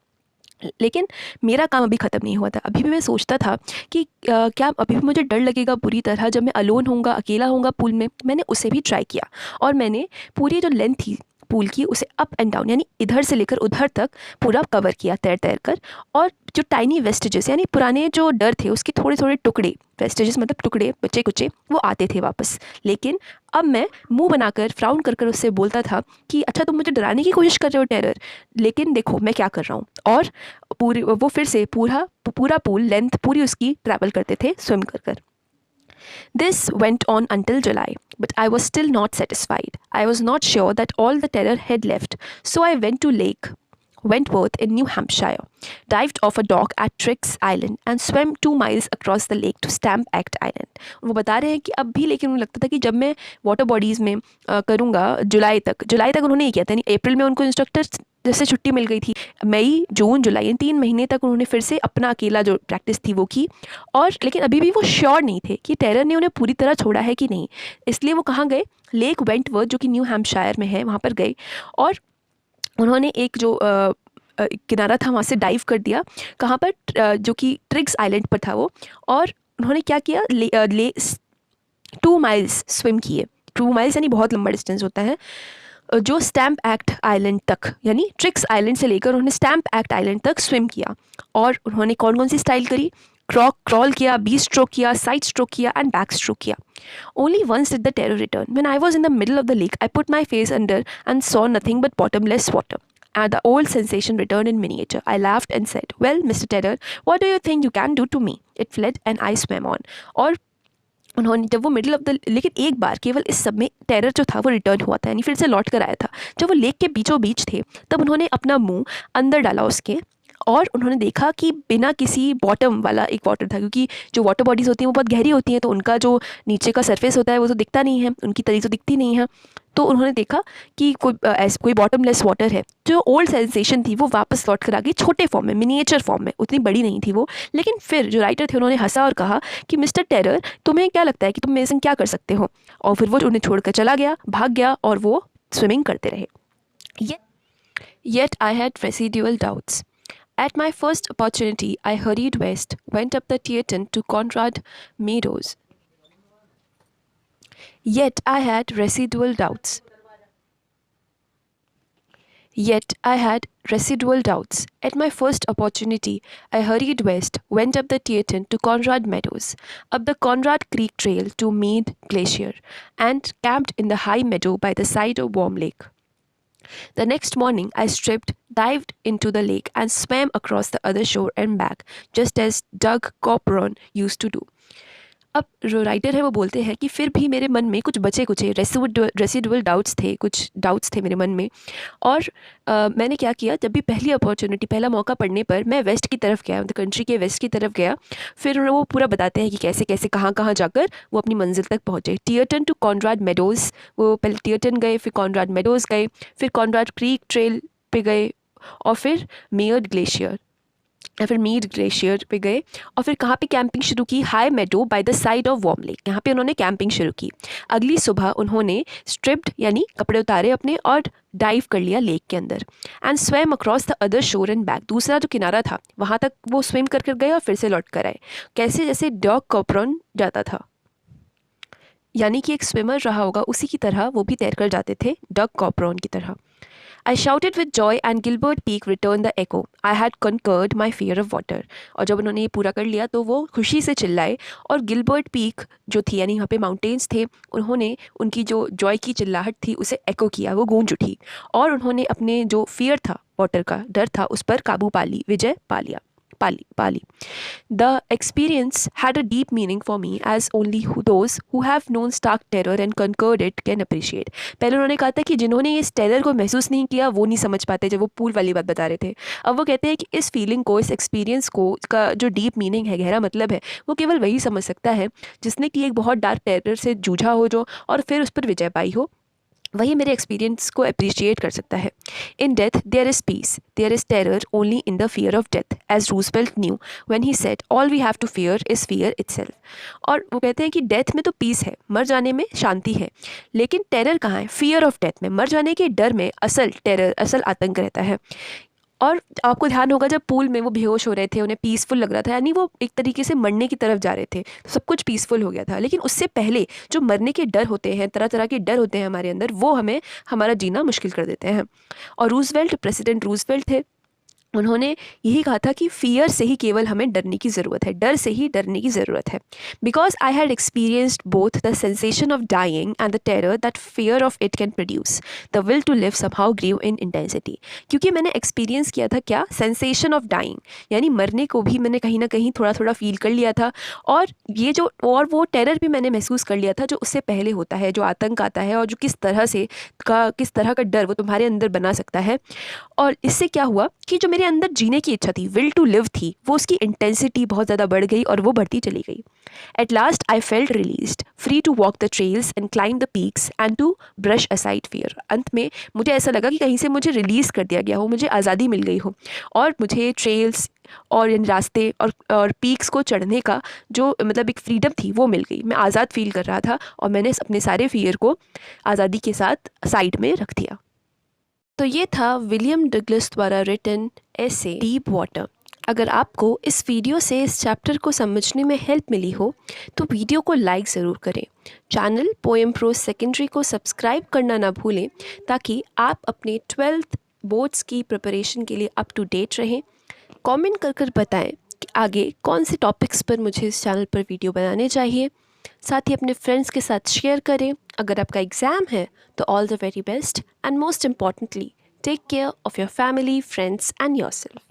लेकिन मेरा काम अभी ख़त्म नहीं हुआ था। अभी भी मैं सोचता था कि क्या अभी भी मुझे डर लगेगा बुरी तरह जब मैं अलोन होऊंगा, अकेला होऊंगा पूल में। मैंने उसे भी ट्राई किया और मैंने पूरी जो लेंथ थी पूल की उसे अप एंड डाउन, यानी इधर से लेकर उधर तक पूरा कवर किया तैर तैर कर। और जो टाइनी वेस्टेजेस, यानी पुराने जो डर थे उसके थोड़े थोड़े टुकड़े, वेस्टेजेस मतलब टुकड़े बचे कुचे, वो आते थे वापस। लेकिन अब मैं मुंह बनाकर फ्राउन कर कर उससे बोलता था कि अच्छा तुम मुझे डराने की कोशिश कर रहे हो टेरर, लेकिन देखो मैं क्या कर रहा हूँ। और पूरी वो फिर से पूरा पूल लेंथ पूरी उसकी ट्रैवल करते थे स्विम कर कर। This went on until July, but I was still not satisfied. I was not sure that all the terror had left, so I went to Lake Wentworth in New Hampshire, dived off a dock at Triggs Island, and swam 2 miles across the lake to Stamp Act Island. वो बता रहे हैं कि अब भी, लेकिन उन्हें लगता था कि जब मैं वाटर बॉडीज़ में करूँगा जुलाई तक उन्होंने ये किया था, यानी अप्रैल में उनको इंस्ट्रक्टर जैसे छुट्टी मिल गई थी, मई जून जुलाई इन 3 महीने तक उन्होंने फिर से अपना अकेला जो प्रैक्टिस थी वो की। और लेकिन अभी भी वो श्योर नहीं थे कि टेरर ने उन्हें पूरी तरह छोड़ा है कि नहीं, इसलिए वो कहाँ गए, लेक वेंटवर्थ जो कि न्यू हैम्पशायर में है वहाँ पर गए और उन्होंने एक जो किनारा था वहाँ से डाइव कर दिया, कहाँ पर जो कि ट्रिग्स आइलैंड पर था वो। और उन्होंने क्या किया, 2 माइल्स स्विम किए। 2 माइल्स यानी बहुत लंबा डिस्टेंस होता है, जो स्टैम्प एक्ट आइलैंड तक, यानी ट्रिग्स आइलैंड से लेकर उन्होंने स्टैम्प एक्ट आइलैंड तक स्विम किया। और उन्होंने कौन कौन सी स्टाइल करी, क्रॉल किया, बी स्ट्रोक किया, साइड स्ट्रोक किया एंड बैक स्ट्रोक किया। Only once did the terror return. When I was in the middle of the lake, I put my face under and saw nothing but bottomless water. And the old sensation returned in miniature. I laughed and said, "Well, Mr. Terror, what do you think you can do to me?" It fled and I swam on. और उन्होंने जब वो middle of the, लेकिन एक बार केवल इस सब में टेरर जो था वो रिटर्न हुआ था, यानी फिर से लौट कर आया था। जब वो लेक के बीचों बीच थे तब उन्होंने अपना मुंह अंदर डाला उसके, और उन्होंने देखा कि बिना किसी बॉटम वाला एक वाटर था, क्योंकि जो वाटर बॉडीज़ होती हैं वो बहुत गहरी होती हैं, तो उनका जो नीचे का सरफेस होता है वो तो दिखता नहीं है, उनकी तरी तो दिखती नहीं है। तो उन्होंने देखा कि कोई बॉटमलेस वाटर है। जो ओल्ड सेंसेशन थी वो वापस लौट कर आ गई, छोटे फॉर्म में, मिनिएचर फॉर्म में, उतनी बड़ी नहीं थी वो। लेकिन फिर जो राइटर थे उन्होंने हंसा और कहा कि मिस्टर टेरर, तुम्हें क्या लगता है कि तुम मेरे संग क्या कर सकते हो। और फिर वो उन्हें छोड़कर चला गया, भाग गया, और वो स्विमिंग करते रहे। Yet I had residual doubts. At my first opportunity, I hurried west, went up the Tieton to Conrad Meadows. Yet I had residual doubts. At my first opportunity, I hurried west, went up the Tieton to Conrad Meadows, up the Conrad Creek Trail to Mead Glacier, and camped in the high meadow by the side of Warm Lake. The next morning, I stripped, dived into the lake, and swam across the other shore and back, just as Doug Copron used to do. अब जो writer है वो बोलते हैं कि फिर भी मेरे मन में कुछ बचे कुचे रेसिडुअल डाउट्स थे मेरे मन में। और मैंने क्या किया, जब भी पहला मौका पड़ने पर मैं वेस्ट की तरफ गया, कंट्री के वेस्ट की तरफ गया। फिर वो पूरा बताते हैं कि कैसे कैसे कहाँ जाकर वो अपनी मंजिल तक पहुँचे। टियरटन टू कॉनराड मेडोज़, वो पहले टियरटन गए, फिर कॉनराड मेडोज़ गए, फिर कॉनराड क्रीक ट्रेल पे गए, और फिर मेयर्ड ग्लेशियर। या फिर मीड ग्लेशियर पे गए और फिर कहाँ पे कैंपिंग शुरू की, high Medo by the side of warm lake, यहाँ पे उन्होंने कैंपिंग शुरू की। अगली सुबह उन्होंने स्ट्रिप्ड यानी कपड़े उतारे अपने और डाइव कर लिया लेक के अंदर। And swim across the other शोर एंड बैक, दूसरा जो किनारा था वहाँ तक वो स्विम कर गए और फिर से लौट कर आए, कैसे जैसे डॉग कॉपरॉन जाता था, यानी कि एक स्विमर रहा होगा उसी की तरह वो भी तैर कर जाते थे, डग कॉपरॉन की तरह। I shouted with joy and Gilbert Peak returned the echo. I had conquered my fear of water. और जब उन्होंने ये पूरा कर लिया तो वो खुशी से चिल्लाए और गिलबर्ट पीक जो थी यानी यहाँ पे माउंटेन्स थे, उन्होंने उनकी जो जॉय की चिल्लाहट थी उसे एको किया, वो गूंज उठी और उन्होंने अपने जो फियर था, वाटर का डर था, उस पर काबू पा ली, विजय पा लिया, पाली। The experience had a deep meaning for me as only those who have known stark terror and conquered it can appreciate. पहले उन्होंने कहा था कि जिन्होंने इस टेरर को महसूस नहीं किया वो नहीं समझ पाते, जब वो पूल वाली बात बता रहे थे। अब वो कहते हैं कि इस फीलिंग को, इस एक्सपीरियंस को का जो डीप मीनिंग है, गहरा मतलब है, वो केवल वही समझ सकता है जिसने कि एक बहुत डार्क टेरर से जूझा हो जो और फिर उस पर विजय पाई हो, वही मेरे एक्सपीरियंस को अप्रिशिएट कर सकता है। In death there is peace, there is terror only in the fear of death, as Roosevelt knew when he said all we have to fear is fear itself. और वो कहते हैं कि डेथ में तो पीस है, मर जाने में शांति है, लेकिन टेरर कहाँ है, फियर ऑफ डेथ में, मर जाने के डर में असल टेरर, असल आतंक रहता है। और आपको ध्यान होगा जब पूल में वो बेहोश हो रहे थे, उन्हें पीसफुल लग रहा था, यानी वो एक तरीके से मरने की तरफ जा रहे थे, तो सब कुछ पीसफुल हो गया था। लेकिन उससे पहले जो मरने के डर होते हैं, तरह तरह के डर होते हैं हमारे अंदर, वो हमें हमारा जीना मुश्किल कर देते हैं। और रूजवेल्ट, प्रेसिडेंट रूजवेल्ट थे, उन्होंने यही कहा था कि फियर से ही केवल हमें डरने की ज़रूरत है, डर से ही डरने की ज़रूरत है। Because I had experienced both the sensation of dying and the terror that fear of it can produce, the will to live somehow grew in intensity. क्योंकि मैंने एक्सपीरियंस किया था क्या, सेंसेशन ऑफ डाइंग, यानी मरने को भी मैंने कहीं ना कहीं थोड़ा थोड़ा फील कर लिया था, और ये जो और वो टेरर भी मैंने महसूस कर लिया था जो उससे पहले होता है, जो आतंक आता है और जो किस तरह का डर वो तुम्हारे अंदर बना सकता है। और इससे क्या हुआ कि जो मेरे अंदर जीने की इच्छा थी, विल टू लिव थी, वो उसकी इंटेंसिटी बहुत ज़्यादा बढ़ गई और वो बढ़ती चली गई। At last I felt released, free to walk the trails and climb the peaks and to brush aside fear. अंत में मुझे ऐसा लगा कि कहीं से मुझे रिलीज़ कर दिया गया हो, मुझे आज़ादी मिल गई हो, और मुझे ट्रेल्स और इन रास्ते और पीक्स को चढ़ने का जो मतलब एक फ्रीडम थी वो मिल गई। मैं आज़ाद फील कर रहा था और मैंने अपने सारे फियर को आज़ादी के साथ साइड में रख दिया। तो ये था विलियम डगलस द्वारा रिटन ऐसे डीप वाटर। अगर आपको इस वीडियो से इस चैप्टर को समझने में हेल्प मिली हो तो वीडियो को लाइक ज़रूर करें। चैनल पोएम प्रो सेकेंडरी को सब्सक्राइब करना ना भूलें ताकि आप अपने 12th बोर्ड्स की प्रिपरेशन के लिए अप टू डेट रहें। कमेंट कर बताएं कि आगे कौन से टॉपिक्स पर मुझे इस चैनल पर वीडियो बनाने चाहिए। साथ ही अपने फ्रेंड्स के साथ शेयर करें। अगर आपका एग्ज़ाम है तो all the very best and most importantly take care of your family, friends and yourself.